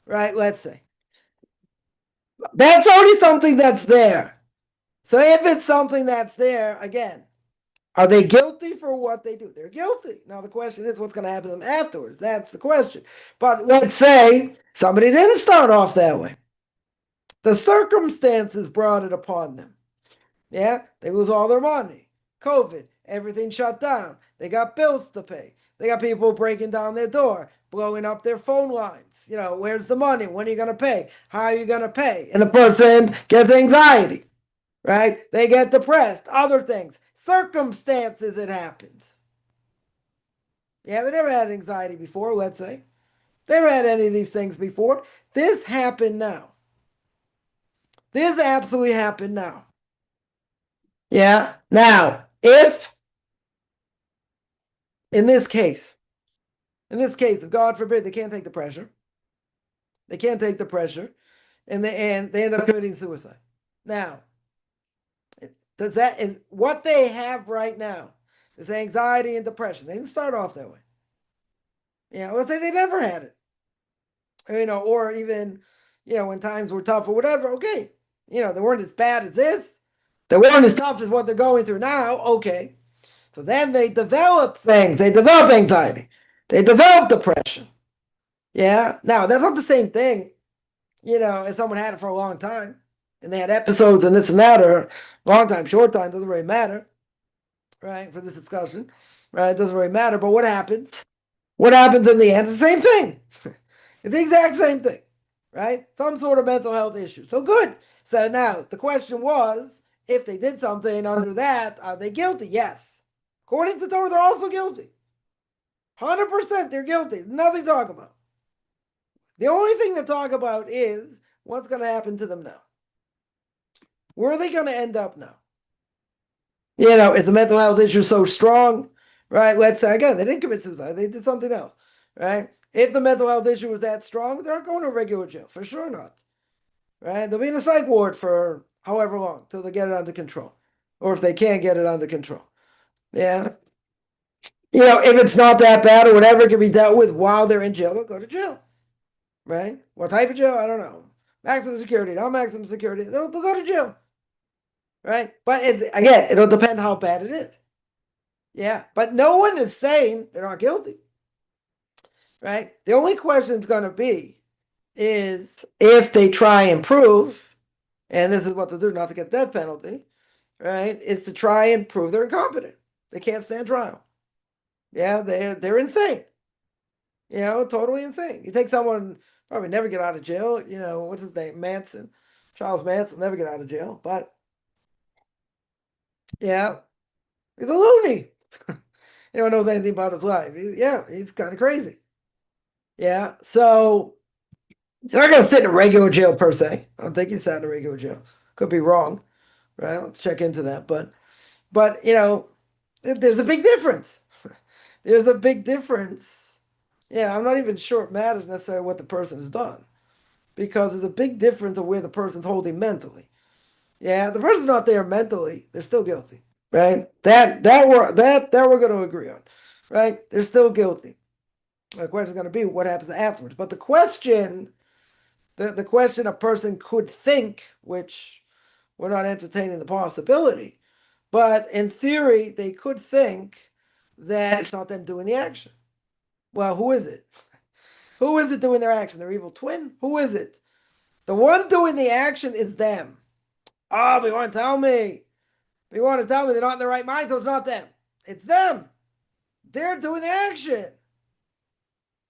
Right? Let's say. That's already something that's there. So if it's something that's there, again, are they guilty for what they do? They're guilty. Now the question is what's going to happen to them afterwards. That's the question. But let's say somebody didn't start off that way. The circumstances brought it upon them. Yeah? They lose all their money. COVID. Everything shut down. They got bills to pay. They got people breaking down their door, blowing up their phone lines. Where's the money? When are you going to pay? How are you going to pay? And the person gets anxiety, right? They get depressed. Other things. Circumstances, it happens. Yeah, they never had anxiety before, let's say. They never had any of these things before. This happened now. This absolutely happened now. Yeah? Now, if, in this case, if God forbid, they can't take the pressure. They can't take the pressure, and they end up committing suicide. Now, is what they have right now, this anxiety and depression. They didn't start off that way. Let's say they never had it. Or even, when times were tough or whatever, okay. They weren't as bad as this. They weren't as tough as what they're going through now, okay. So then they develop things. They develop anxiety. They develop depression. Yeah. Now, that's not the same thing, if someone had it for a long time and they had episodes and this and that, or long time, short time, doesn't really matter, right, for this discussion, right? It doesn't really matter. But what happens? What happens in the end? It's the same thing. It's the exact same thing, right? Some sort of mental health issue. So good. So now the question was, if they did something under that, are they guilty? Yes. According to Torah, they're also guilty. 100% they're guilty. Nothing to talk about. The only thing to talk about is what's going to happen to them now. Where are they going to end up now? Is the mental health issue so strong? Right? Let's say, again, they didn't commit suicide. They did something else. Right? If the mental health issue was that strong, they're not going to a regular jail, for sure not. Right? They'll be in a psych ward for however long till they get it under control, or if they can't get it under control. Yeah. If it's not that bad or whatever, it can be dealt with while they're in jail, they'll go to jail. Right? What type of jail? I don't know. Maximum security, not maximum security. They'll go to jail. Right? But again, it'll depend how bad it is. Yeah. But no one is saying they're not guilty. Right? The only question is going to be is if they try and prove, and this is what they'll do not to get the death penalty, right? Is to try and prove they're incompetent. They can't stand trial. Yeah, they're insane. Totally insane. You take someone probably never get out of jail. What's his name? Manson, Charles Manson, never get out of jail. But yeah, he's a loony. Anyone knows anything about his life? He's kind of crazy. Yeah, so he's not gonna sit in a regular jail per se. I don't think he sat in a regular jail. Could be wrong, right? Let's check into that. But there's a big difference. There's a big difference. Yeah, I'm not even sure it matters necessarily what the person has done, because there's a big difference of where the person's holding mentally. Yeah, the person's not there mentally, they're still guilty, right? That we're going to agree on, right? They're still guilty. The question is going to be what happens afterwards. But the question a person could think, which we're not entertaining the possibility, but in theory, they could think that it's not them doing the action. Well, who is it? Who is it doing their action? Their evil twin? Who is it? The one doing the action is them. Oh, but you want to tell me? You want to tell me they're not in the right mind, so it's not them. It's them. They're doing the action.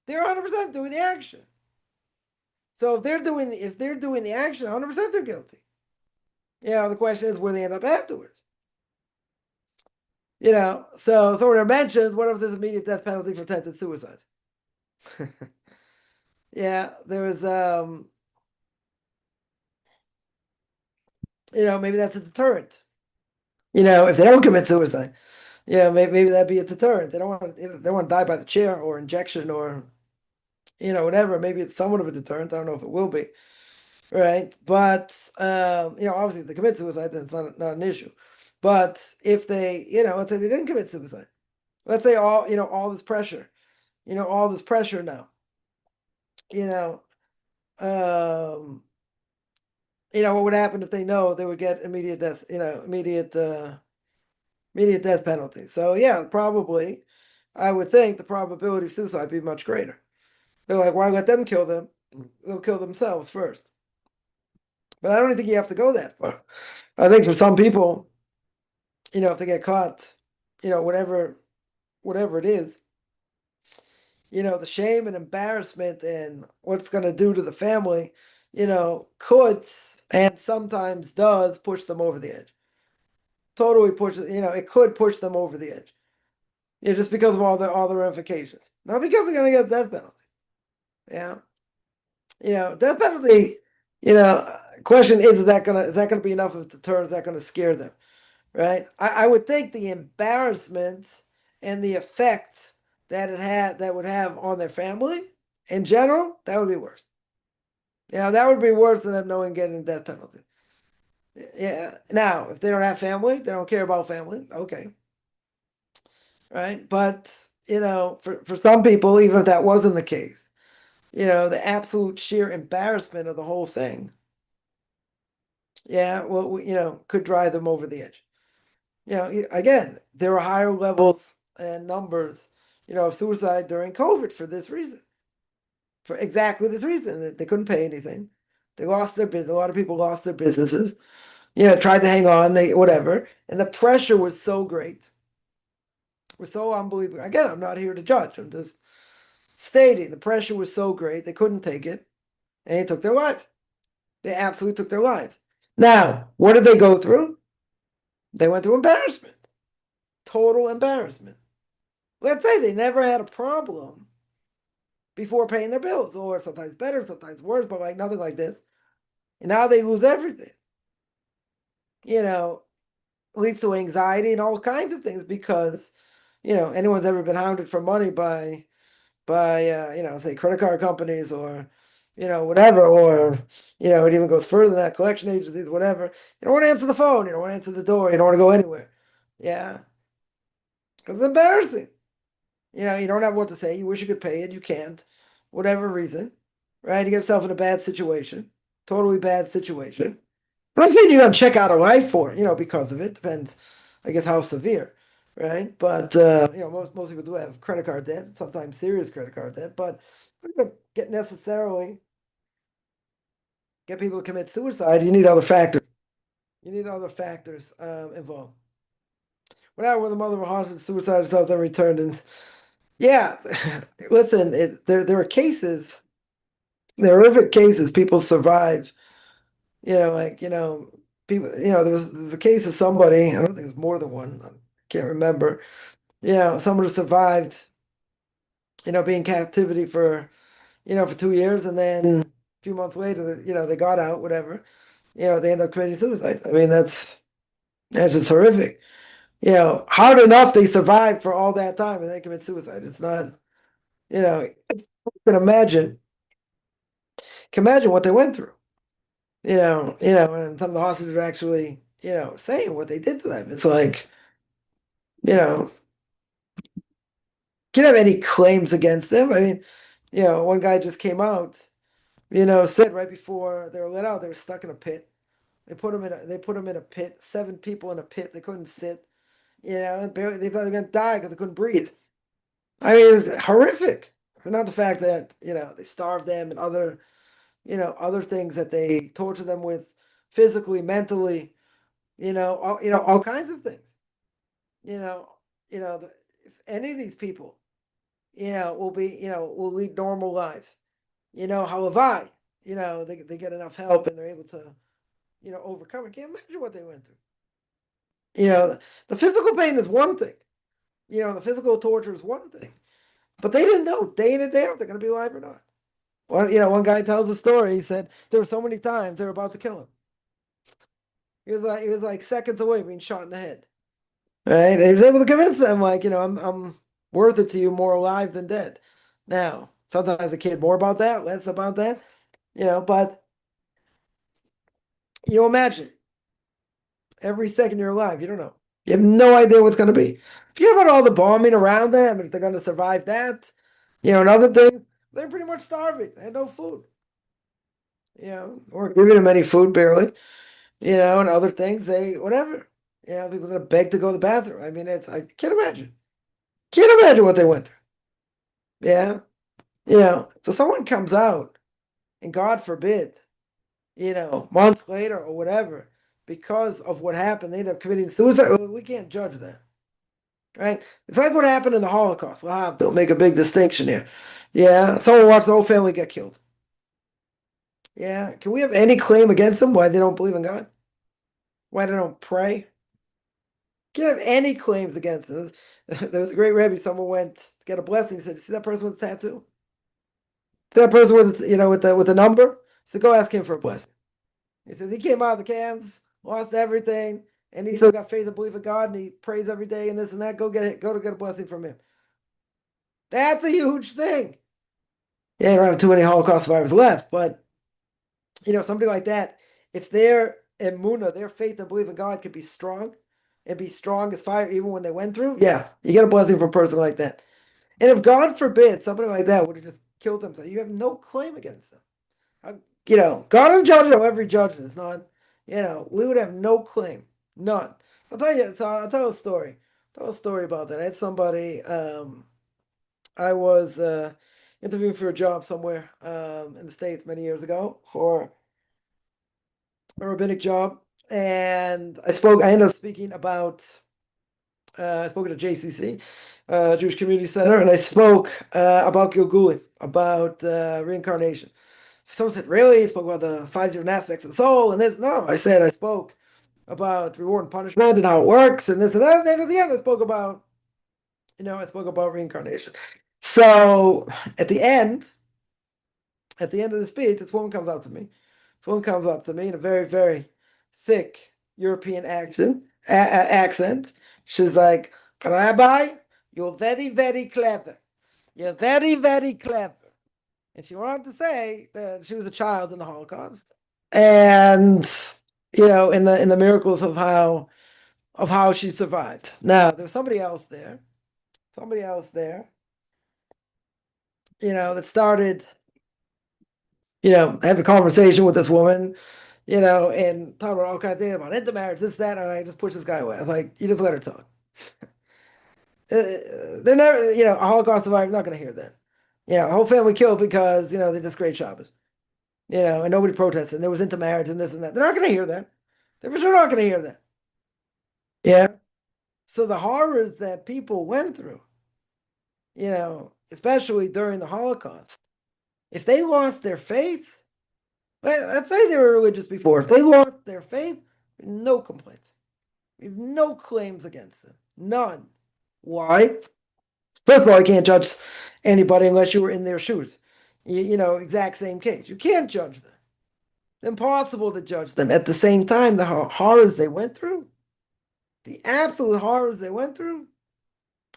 They're 100% doing the action. So if they're doing the action, 100% they're guilty. The question is where they end up afterwards. So someone mentions, what if there's immediate death penalty for attempted suicide? Yeah, there was maybe that's a deterrent. If they don't commit suicide, maybe that'd be a deterrent. They don't want to die by the chair or injection or whatever. Maybe it's somewhat of a deterrent. I don't know if it will be, right? But obviously if they commit suicide, then it's not an issue. But if they, let's say they didn't commit suicide, let's say all this pressure, all this pressure now, what would happen if they know they would get immediate death, immediate death penalty. So yeah, probably, I would think the probability of suicide would be much greater. They're like, why let them kill them? They'll kill themselves first. But I don't think you have to go that far. I think for some people, if they get caught, whatever it is, the shame and embarrassment and what it's going to do to the family, could and sometimes does push them over the edge. Totally pushes, it could push them over the edge. Just because of all the ramifications. Not because they're going to get a death penalty. Yeah. Death penalty, question is that gonna be enough of a deterrent? Is that gonna scare them? Right? I would think the embarrassment and the effects that would have on their family in general, that would be worse. That would be worse than them knowing getting the death penalty. Yeah. Now, if they don't have family, they don't care about family, okay. Right? But, for some people, even if that wasn't the case, the absolute sheer embarrassment of the whole thing, could drive them over the edge. Again, there are higher levels and numbers, of suicide during COVID for this reason. For exactly this reason, that they couldn't pay anything. They lost their business. A lot of people lost their businesses. Tried to hang on, whatever. And the pressure was so great. Was so unbelievable. Again, I'm not here to judge. I'm just stating the pressure was so great they couldn't take it, and they took their lives. They absolutely took their lives. Now, what did they go through? They went through embarrassment. Total embarrassment. Let's say they never had a problem before paying their bills, or sometimes better, sometimes worse, but like nothing like this. And now they lose everything. Leads to anxiety and all kinds of things because, anyone's ever been hounded for money by, by say credit card companies or whatever, or it even goes further than that, collection agencies, whatever. You don't want to answer the phone, you don't want to answer the door, you don't want to go anywhere. Yeah, because it's embarrassing. You don't have what to say. You wish you could pay it, you can't, whatever reason, right? You get yourself in a bad situation, totally bad situation. I'm not saying you're gonna check out of life for it, because of it. Depends, I guess, how severe, right? But most people do have credit card debt, sometimes serious credit card debt. But you're not gonna get necessarily get people to commit suicide. You need other factors. You need other factors involved. What happened when the mother of a hostage suicide herself, then returned? And yeah, listen, there are cases, there are horrific cases. People survive. People. There's a case of somebody. I don't think it was more than one. I can't remember. Someone who survived. Being in captivity for 2 years, and then a few months later, they got out. Whatever. They end up committing suicide. I mean, that's just horrific. Hard enough they survived for all that time and they commit suicide. It's not. You can imagine what they went through. And some of the hostages are actually, saying what they did to them. It's like, can have any claims against them. I mean, one guy just came out, said right before they were let out, they were stuck in a pit. They put him in a pit, 7 people in a pit. They couldn't sit, and barely, they thought they were gonna die because they couldn't breathe. I mean, it's horrific. And not the fact that, they starved them and other things that they torture them with physically, mentally, all kinds of things. You know, if any of these people, will lead normal lives. However, they get enough help and they're able to, overcome it. Can't imagine what they went through. The physical pain is one thing. The physical torture is one thing. But they didn't know day in and day out they're going to be alive or not. One guy tells a story. He said there were so many times they were about to kill him. He was like seconds away from being shot in the head. Right? And he was able to convince them, like, I'm worth it to you, more alive than dead. Now, sometimes the kid more about that, less about that, but imagine every second you're alive, you don't know. You have no idea what's going to be. Forget about all the bombing around them, and if they're going to survive that, and other things, they're pretty much starving. They had no food, or giving them any food barely, and other things, whatever. People are going to beg to go to the bathroom. I mean, I can't imagine. Can't imagine what they went through. Yeah. So someone comes out, and God forbid, months later or whatever, because of what happened, they end up committing suicide. Well, we can't judge that, right? It's like what happened in the Holocaust. Well, don't make a big distinction here. Yeah, someone watched the whole family get killed. Yeah, can we have any claim against them? Why they don't believe in God? Why they don't pray? Can't have any claims against them. There was a great rabbi. Someone went to get a blessing. He said, "See that person with the tattoo? See that person with with the number? So go ask him for a blessing." He says he came out of the camps, lost everything, and he still got faith and belief in God, and he prays every day and this and that. Go get it. Go to get a blessing from him. That's a huge thing. Yeah, you don't have too many Holocaust survivors left, but somebody like that, if their emuna, their faith and belief in God could be strong, and be strong as fire even when they went through, yeah, you get a blessing from a person like that. And if God forbid somebody like that would have just killed themselves, you have no claim against them. God will judge every judge is not, we would have no claim, none. I'll tell you, so I'll tell a story. Tell a story about that. I had somebody, I was interviewing for a job somewhere in the States many years ago for a rabbinic job. And I ended up speaking about, I spoke at a JCC, Jewish Community Center, and I spoke about Gilgulim, about reincarnation. Someone said, really? I spoke about the 5 different aspects of the soul and this. No, I said I spoke about reward and punishment and how it works and this and that. And then at the end, I spoke about reincarnation. So at the end of the speech, this woman comes up to me. This woman comes up to me in a very, very thick European accent. She's like, Rabbi, you're very, very clever. You're very, very clever. And she went on to say that she was a child in the Holocaust. And in the miracles of how she survived. Now, there was somebody else there, that started, having a conversation with this woman, and talking about all kinds of things about intermarriage, this, that, and I just pushed this guy away. I was like, you just let her talk. They're never, a Holocaust survivor not going to hear that. Whole family killed because, they just great Shabbos, and nobody protested. And there was intermarriage and this and that. They're not going to hear that. They're for sure not going to hear that. Yeah. So the horrors that people went through, especially during the Holocaust, if they lost their faith, let's say they were religious before, if they lost their faith, no complaints. We have no claims against them. None. Why? First of all, you can't judge anybody unless you were in their shoes. Exact same case. You can't judge them. It's impossible to judge them. At the same time, the horrors they went through, the absolute horrors they went through,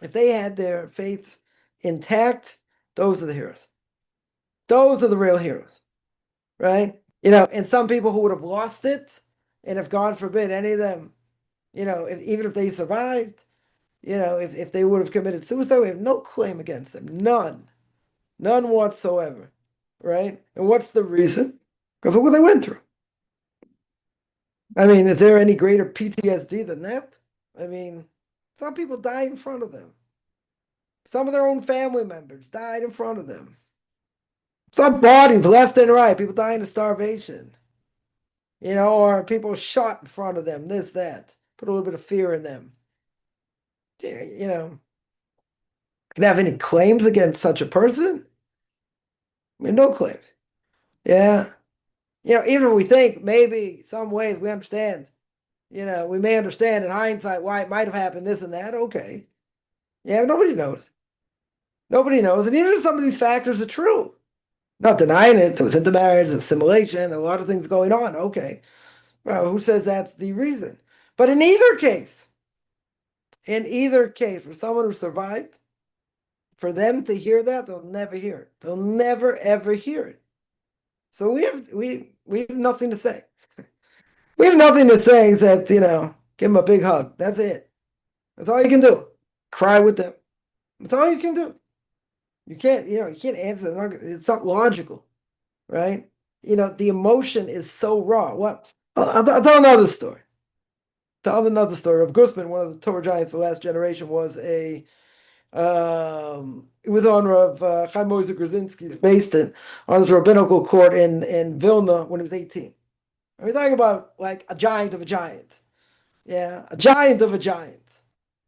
if they had their faith intact, those are the heroes. Those are the real heroes, right? And some people who would have lost it, and if God forbid any of them, even if they survived, if they would have committed suicide, we have no claim against them. None. None whatsoever, right? And what's the reason? Because of what they went through. I mean, is there any greater PTSD than that? I mean, some people died in front of them. Some of their own family members died in front of them. Some bodies left and right, people dying of starvation, or people shot in front of them, this, that. Put a little bit of fear in them. Can have any claims against such a person? I mean, no claims. Yeah. Even if we think maybe some ways we understand, we may understand in hindsight why it might have happened, this and that. Okay. Yeah, but nobody knows. Nobody knows. And even if some of these factors are true, not denying it, there was intermarriage, assimilation, a lot of things going on. Okay. Well, who says that's the reason? But in either case, for someone who survived, for them to hear that, they'll never hear it. They'll never ever hear it. So we have nothing to say. We have nothing to say except, give them a big hug. That's it. That's all you can do. Cry with them. That's all you can do. You can't answer. It's not logical, right? The emotion is so raw. What? I'll tell another story. Tell another story of Gusman, one of the Torah giants of the last generation, was it was on Rav Chaim Moshe Grzinski's based on his rabbinical court in Vilna when he was 18. We're talking about like a giant of a giant. Yeah, a giant of a giant.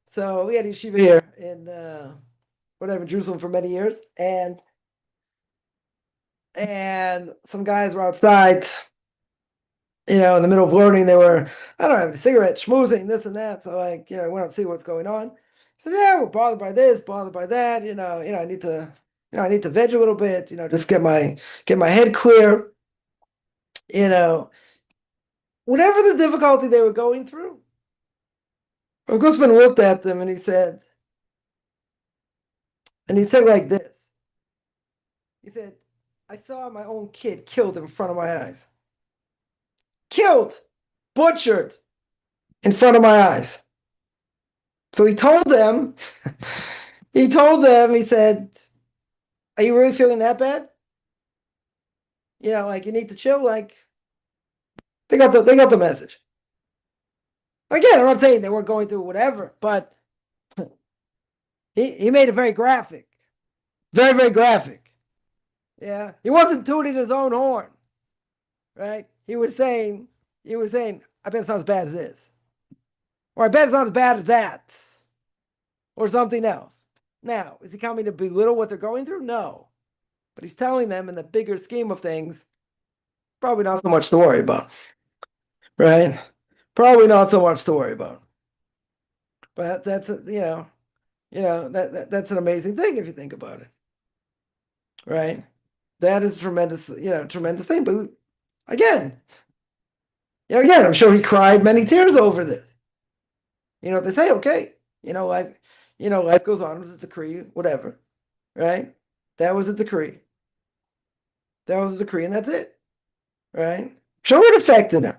So we had yeshiva here in Jerusalem for many years, and some guys were outside, in the middle of learning. They were, I don't know, having a cigarette, schmoozing, this and that. So I went out to see what's going on. I said, yeah, we're bothered by this, bothered by that. I need to, I need to veg a little bit. Just get my head clear. Whatever the difficulty they were going through. Gusman looked at them and he said like this. He said, I saw my own kid killed in front of my eyes. Killed, butchered in front of my eyes. So he told them, he said, are you really feeling that bad? Like you need to chill, like they got the message. Again, I'm not saying they weren't going through whatever, but he made it very graphic. Very, very graphic. Yeah. He wasn't tooting his own horn. Right? He was saying, I bet it's not as bad as this. Or I bet it's not as bad as that. Or something else. Now, is he coming to belittle what they're going through? No. But he's telling them in the bigger scheme of things, probably not so much to worry about. Right? Probably not so much to worry about. But that's that's an amazing thing if you think about it. Right? That is tremendous, tremendous thing. But again, I'm sure he cried many tears over this. They say, okay, life goes on, it's a decree, whatever. right? That was a decree. That was a decree, and that's it, right? Sure, it affected him.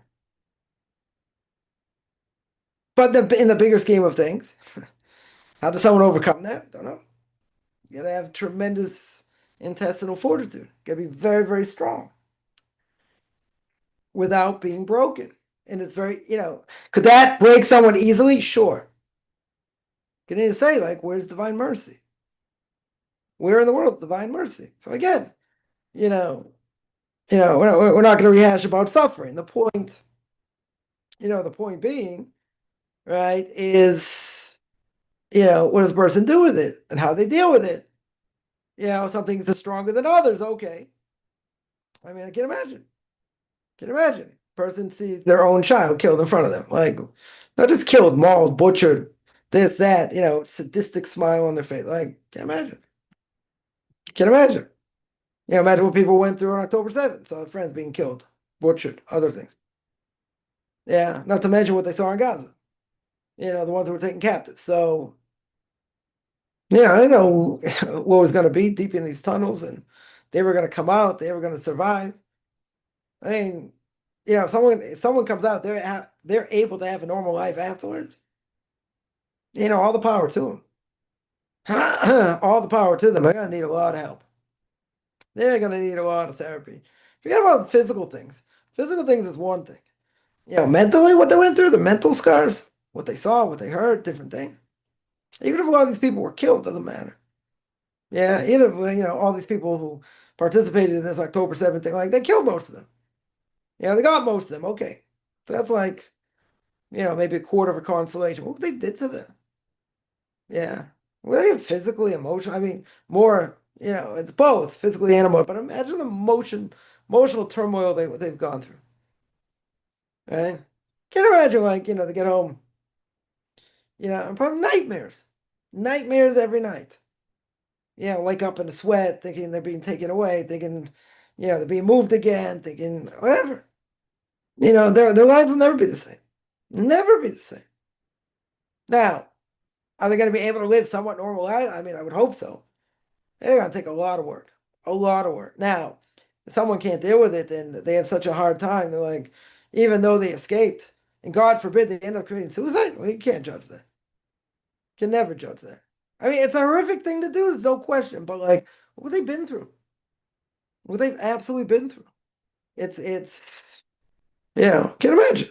But in the bigger scheme of things, how does someone overcome that? Don't know. You gotta have tremendous intestinal fortitude. You gotta be very, very strong without being broken. And it's very, could that break someone easily? Sure. You need to say, like, where's divine mercy? Where in the world is divine mercy? So again, you know, we're not going to rehash about suffering. The point being, right, is, what does a person do with it and how they deal with it? Some things are stronger than others. Okay. I mean, I can imagine. Can imagine. Person sees their own child killed in front of them. Like, not just killed, mauled, butchered, this, that, sadistic smile on their face. Like, can't imagine. Can't imagine. Imagine what people went through on October 7th. Saw friends being killed, butchered, other things. Yeah, not to mention what they saw in Gaza. The ones that were taken captive. So, I know what was going to be deep in these tunnels, and they were going to come out. They were going to survive. I mean, if someone comes out, they're able to have a normal life afterwards. All the power to them. All the power to them. They're going to need a lot of help. They're going to need a lot of therapy. Forget about physical things. Physical things is one thing. Mentally, what they went through, the mental scars, what they saw, what they heard, different things. Even if a lot of these people were killed, doesn't matter. Yeah, even if all these people who participated in this October 7th thing, like they killed most of them. They got most of them. Okay, so that's like maybe a quarter of a consolation. What they did to them? Yeah, were they physically, emotional? I mean, more. It's both physically and emotional. But imagine the emotional turmoil they've gone through. Right? Can't imagine they get home. And probably nightmares every night. Wake up in a sweat, thinking they're being taken away, thinking, they're being moved again, thinking whatever. Their lives will never be the same. Never be the same. Now, are they going to be able to live somewhat normal life? I mean, I would hope so. They're going to take a lot of work. A lot of work. Now, if someone can't deal with it and they have such a hard time, they're like, even though they escaped, and God forbid they end up committing suicide, well, you can't judge that. Can never judge that. I mean, it's a horrific thing to do, there's no question, but like, what have they been through? What they've absolutely been through. It's can't imagine.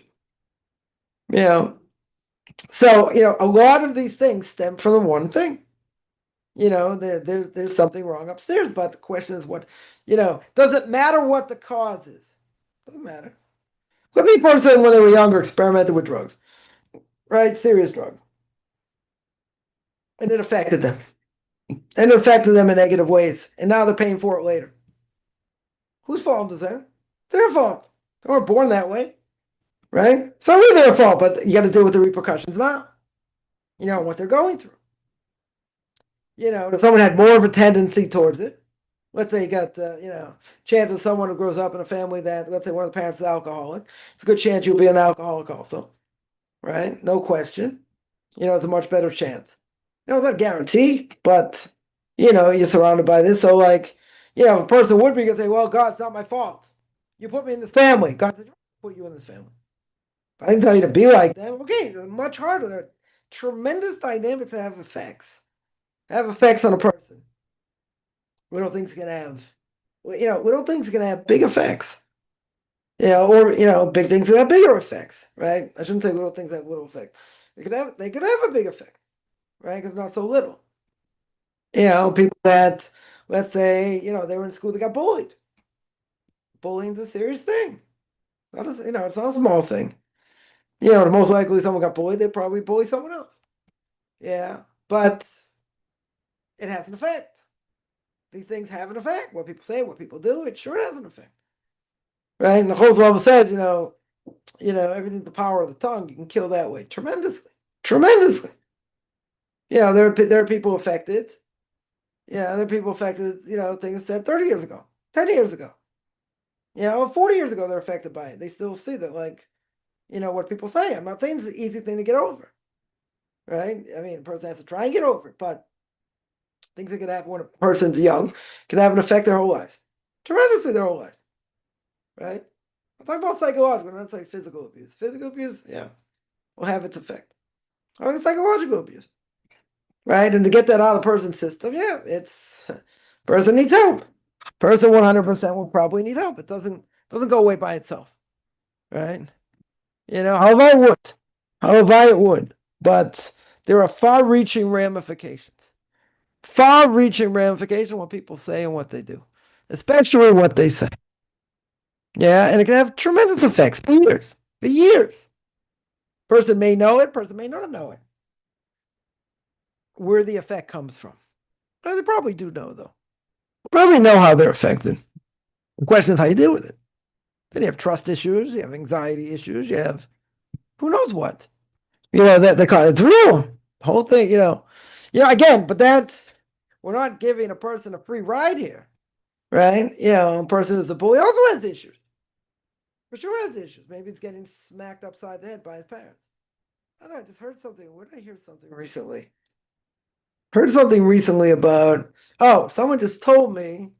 So, a lot of these things stem from the one thing. There's something wrong upstairs, but the question is does it matter what the cause is? Doesn't matter. So the person when they were younger experimented with drugs, right? Serious drugs. And it affected them. And it affected them in negative ways. And now they're paying for it later. Whose fault is that? Their fault. They weren't born that way. Right? So it's their fault, but you got to deal with the repercussions now. What they're going through. If someone had more of a tendency towards it, let's say you got, chance of someone who grows up in a family that, let's say one of the parents is alcoholic, it's a good chance you'll be an alcoholic also, right? No question. It's a much better chance. It's not a guarantee, but, you're surrounded by this. So, like, a person would be going to say, well, God, it's not my fault. You put me in this family. God said, put you in this family. But I didn't tell you to be like that. Okay, it's much harder. There are tremendous dynamics that have effects. Have effects on a person. Little things can have, little things can have big effects. Or big things that have bigger effects, right? I shouldn't say little things that have little effect. They could have a big effect, right? Because not so little. People that, let's say, they were in school, they got bullied. Bullying's a serious thing. It's not a small thing. Most likely someone got bullied, they probably bully someone else. Yeah, but it has an effect. These things have an effect. What people say, what people do, it sure has an effect. Right? And the whole level says, everything's the power of the tongue. You can kill that way tremendously. Tremendously. There are people affected. There are people affected, things said 30 years ago, 10 years ago. 40 years ago, they're affected by it. They still see that, like, what people say. I'm not saying it's an easy thing to get over. Right? I mean, a person has to try and get over it, but things that can happen when a person's young can have an effect their whole lives, tremendously their whole lives, right? I'm talking about psychological, not like physical abuse. Physical abuse, yeah, will have its effect. I mean, psychological abuse, right? And to get that out of the person's system, yeah, it's person needs help. Person 100% will probably need help. It doesn't go away by itself, right? However I would, however it would, but there are far-reaching ramifications. Far-reaching ramifications what people say and what they do, especially what they say. Yeah, and it can have tremendous effects for years, for years. Person may know it, person may not know it. Where the effect comes from. Well, they probably do know, though. Probably know how they're affected. The question is how you deal with it. Then you have trust issues, you have anxiety issues, you have who knows what. That it's real. The whole thing, again, but we're not giving a person a free ride here, right? A person who's a bully also has issues. For sure has issues. Maybe it's getting smacked upside the head by his parents. I don't know, I just heard something. Where did I hear something recently? Heard something recently about, someone just told me,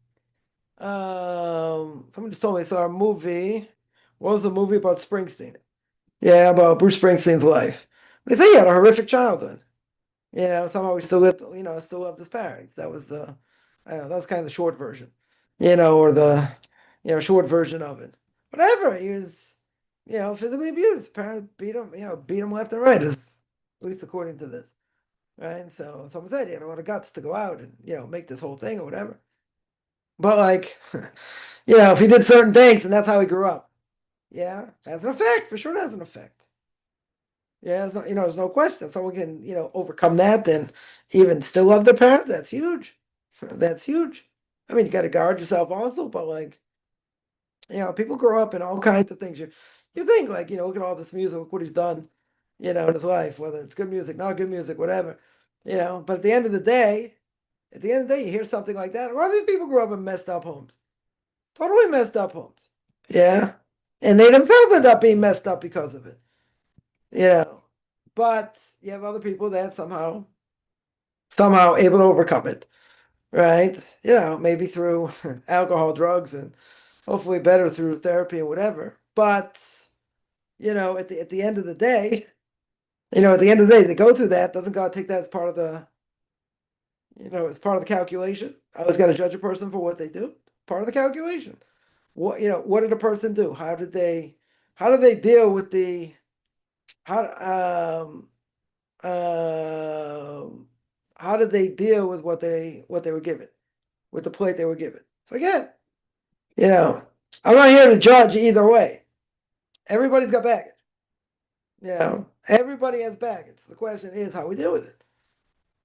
I saw a movie. What was the movie about Springsteen? Yeah, about Bruce Springsteen's life. They say he had a horrific childhood. Somehow he still lived, still loved his parents. That was I don't know, that was kind of the short version, or the, short version of it. Whatever, he was, physically abused. Parents beat him left and right, at least according to this. Right? So someone said he had a lot of guts to go out and, make this whole thing or whatever. But like, if he did certain things and that's how he grew up, yeah, has an effect. For sure it has an effect. Yeah, there's no question. If someone can, overcome that and even still love their parents, that's huge. That's huge. I mean, you got to guard yourself also, but like, people grow up in all kinds of things. You think like, look at all this music, look what he's done, in his life, whether it's good music, not good music, whatever, But at the end of the day, you hear something like that. A lot of these people grew up in messed up homes, totally messed up homes. Yeah, and they themselves end up being messed up because of it. But you have other people that somehow able to overcome it, right? Maybe through alcohol, drugs, and hopefully better through therapy and whatever. But at the end of the day, they go through that. Doesn't God take that as part of as part of the calculation? I always got to judge a person for what they do. Part of the calculation. What did a person do? How did they deal with the how how did they deal with what they were given, with the plate they were given? So again, I'm not here to judge either way. Everybody's got baggage. Everybody has baggage. The question is how we deal with it,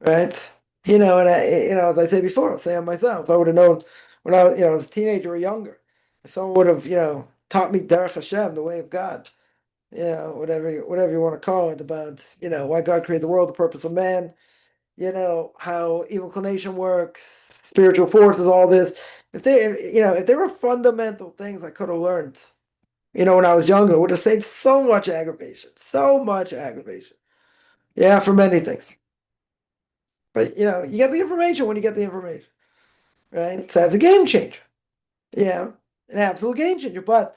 right? And as I said before, I'll say on myself, if I would have known when I was a teenager or younger, if someone would have, taught me Derech Hashem, the way of God, whatever you want to call it, about, why God created the world, the purpose of man, how evil inclination works, spiritual forces, all this. If there were fundamental things I could have learned, when I was younger, it would have saved so much aggravation, so much aggravation. Yeah, for many things. But you get the information when you get the information, right? So that's a game changer. Yeah, an absolute game changer. But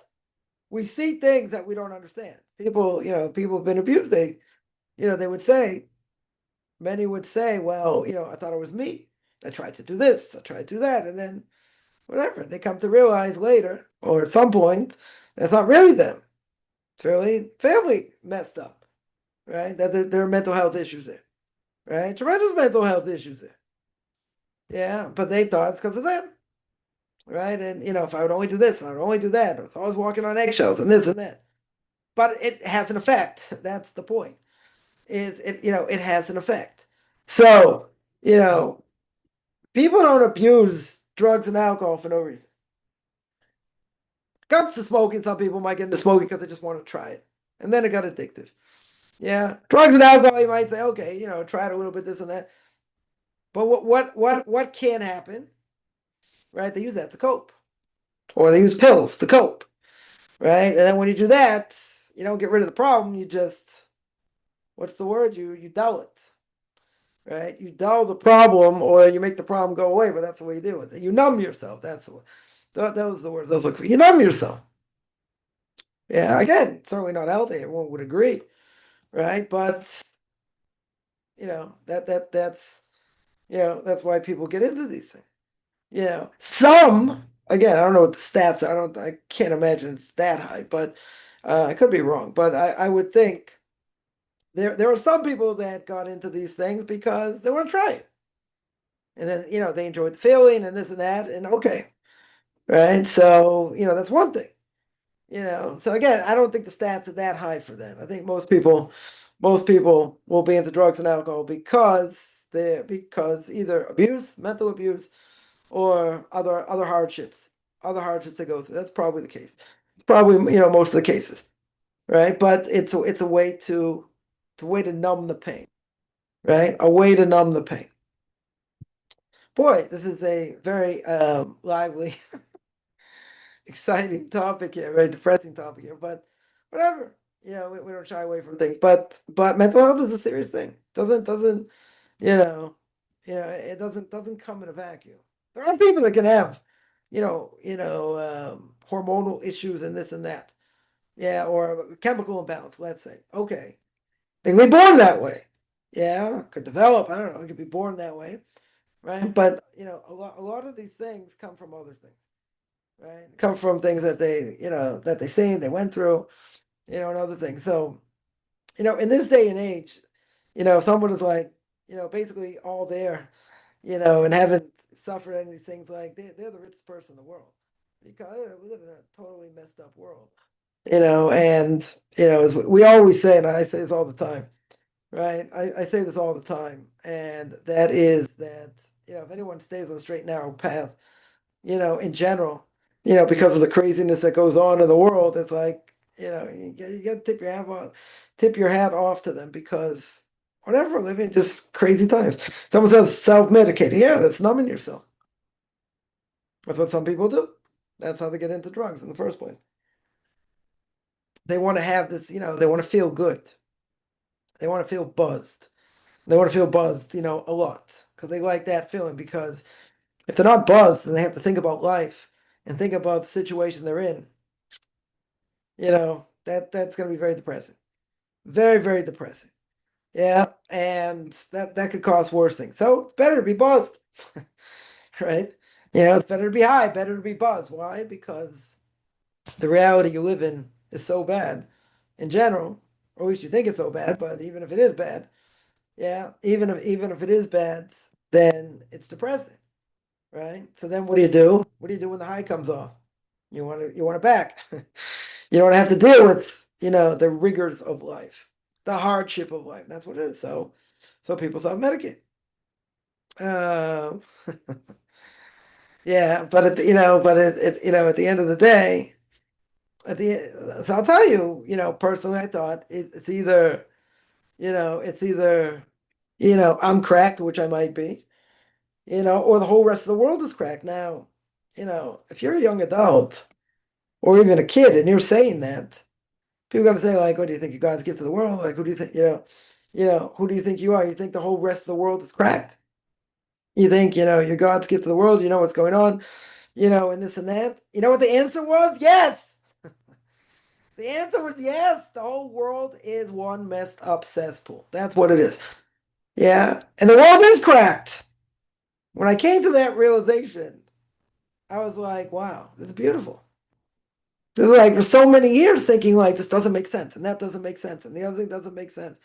we see things that we don't understand. People have been abused. They would say, many would say, well, I thought it was me. I tried to do this, I tried to do that, and then whatever. They come to realize later, or at some point, that's not really them. It's really family messed up, right? That there are mental health issues there, right? Tremendous mental health issues there. Yeah, but they thought it's because of them, right? And if I would only do this and I would only do that, I was walking on eggshells and this and that. But it has an effect. That's the point. Is it? It has an effect. So people don't abuse drugs and alcohol for no reason. Comes to smoking, some people might get into smoking because they just want to try it, and then it got addictive. Yeah, drugs and alcohol, you might say, okay, try it a little bit, this and that. But what can happen, right? They use that to cope, or they use pills to cope, right? And then when you do that, you don't get rid of the problem. You just, what's the word? You dull it. right? You dull the problem or you make the problem go away, but that's the way you deal with it. You numb yourself. That's that was the words I was looking for. You numb yourself. Yeah, again, certainly not healthy. Everyone would agree, right? But that's why people get into these things. Some again, I don't know what the stats. I can't imagine it's that high, but I could be wrong. But I would think there are some people that got into these things because they want to try it, and then they enjoyed the feeling and this and that, and okay, right? So that's one thing. So again, I don't think the stats are that high for them. I think most people will be into drugs and alcohol because either abuse, mental abuse, or other hardships they go through. That's probably the case. It's probably most of the cases, right? But it's a way to numb the pain, right? A way to numb the pain. Boy, this is a very lively, exciting topic here, very depressing topic here, but whatever. We don't shy away from things, but mental health is a serious thing. Doesn't you know, it doesn't come in a vacuum. There are people that can have, hormonal issues and this and that. Yeah, or a chemical imbalance, let's say. Okay. They can be born that way. Yeah, could develop, I don't know, it could be born that way, right? But a lot of these things come from other things, right? Come from things that they seen, they went through, and other things. So, in this day and age, someone is like, basically all there, and haven't suffered any of these things, like they're the richest person in the world. Because we live in a totally messed up world. And as we always say, and I say this all the time, right? I say this all the time, and that is that, if anyone stays on the straight and narrow path, in general, because of the craziness that goes on in the world, it's like, you got to tip your hat off to them, because whatever, we're living just crazy times. Someone says self-medicating. Yeah, that's numbing yourself. That's what some people do. That's how they get into drugs in the first place. They want to have this, they want to feel good. They want to feel buzzed. They want to feel buzzed, a lot, because they like that feeling. Because if they're not buzzed, then they have to think about life and think about the situation they're in. That's going to be very depressing. Very, very depressing. Yeah, and that could cause worse things. So it's better to be buzzed, right? It's better to be high, better to be buzzed. Why? Because the reality you live in is so bad in general, or at least you think it's so bad. But even if it is bad, yeah, even if it is bad, then it's depressing, right? So then what do you do? What do you do when the high comes off? You want it back. You don't want to have to deal with the rigors of life, the hardship of life. That's what it is. So people self-medicate. Uh, yeah, but at the end of the day, so I'll tell you, personally, I thought it's either, I'm cracked, which I might be, or the whole rest of the world is cracked. Now, if you're a young adult or even a kid and you're saying that, people are gonna say, like, what do you think, you God's gift to the world? Like, who do you think, who do you think you are? You think the whole rest of the world is cracked? You think, you're God's gift to the world, you know what's going on, and this and that. You know what the answer was? Yes. The answer was yes. The whole world is one messed up cesspool. That's what it is. Yeah. And the world is cracked. When I came to that realization, I was like, wow, this is beautiful. This is like, for so many years thinking, like, this doesn't make sense, and that doesn't make sense, and the other thing doesn't make sense.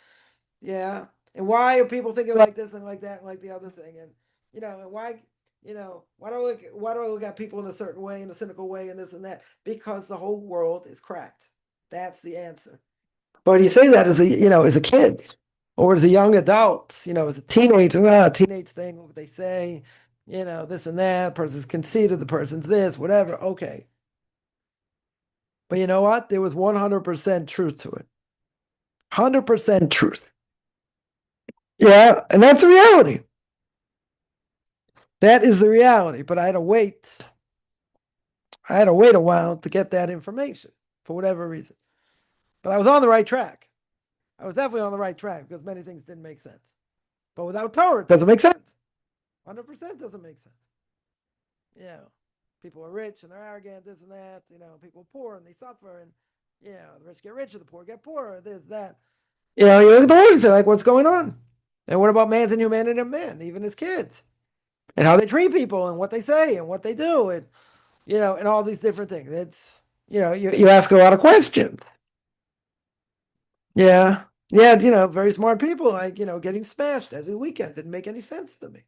Yeah. And why are people thinking like this and like that and like the other thing? And why, why do I look at people in a certain way, in a cynical way, and this and that? Because the whole world is cracked. That's the answer. But you say that as a kid or as a young adult, as a teenager, teenage thing, what they say, this and that, person's conceited, the person's this, whatever. Okay. But you know what? There was 100% truth to it. 100% truth. Yeah. And that's the reality. That is the reality. But I had to wait. I had to wait a while to get that information for whatever reason. But I was on the right track. I was definitely on the right track because many things didn't make sense. But without Torah, it doesn't make sense. 100% doesn't make sense. You know, people are rich and they're arrogant, this and that. You know, people are poor and they suffer, and you know, the rich get richer, the poor get poorer. This, that. You know, you look at the world and say, like, what's going on? And what about man's inhumanity of man, even his kids, and how they treat people, and what they say, and what they do, and you know, and all these different things. It's you know, you ask a lot of questions. Yeah, yeah, you know, very smart people, like you know, getting smashed every weekend didn't make any sense to me.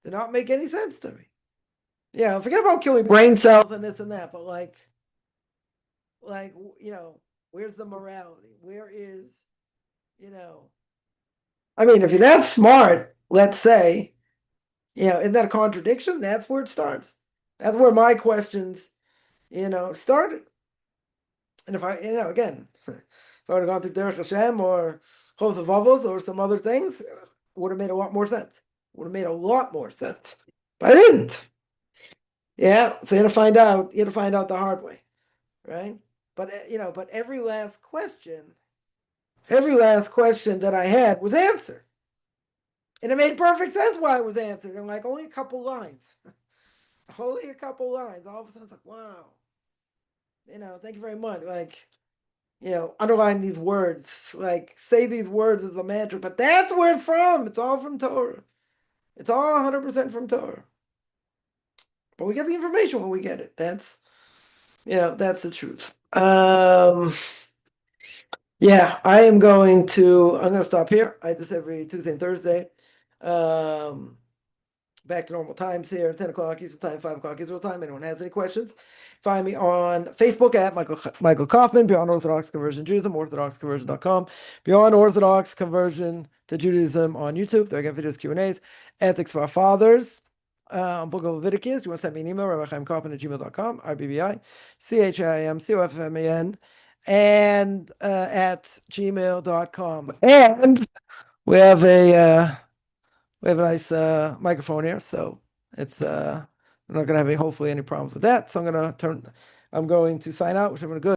Did not make any sense to me. Yeah, forget about killing brain cells and this and that, but like you know, where's the morality? Where is you know? I mean, if you're that smart, let's say, you know, isn't that a contradiction? That's where it starts. That's where my questions, you know, started. And if I, you know, again, if I would have gone through Derek Hashem or Chos of Bubbles or some other things, it would have made a lot more sense. Would have made a lot more sense. But I didn't. Yeah, so you had to find out. You had to find out the hard way, right? But you know, but every last question that I had was answered, and it made perfect sense why it was answered. And like only a couple lines, only a couple lines. All of a sudden, it's like, wow, you know, thank you very much. Like, you know, underline these words, like say these words as a mantra. But that's where it's from. It's all from Torah. It's all 100% from Torah. But we get the information when we get it. That's you know, that's the truth. Yeah, I'm gonna stop here. I do this every Tuesday and Thursday. Um, back to normal times here, 10 o'clock Eastern time, 5 o'clock Israel time. Anyone has any questions, find me on Facebook at Michael Kaufman, Beyond Orthodox Conversion Judaism, orthodoxconversion.com, Beyond Orthodox Conversion to Judaism on YouTube. There I get videos, Q&As, Ethics of Our Fathers, Book of Leviticus. You want to send me an email, rabbichaimkaufman at gmail.com, RBBICHIMCOFMAN, and at gmail.com. And we have a nice microphone here, so it's we're not gonna have hopefully any problems with that. So I'm going to sign out, which I'm gonna go.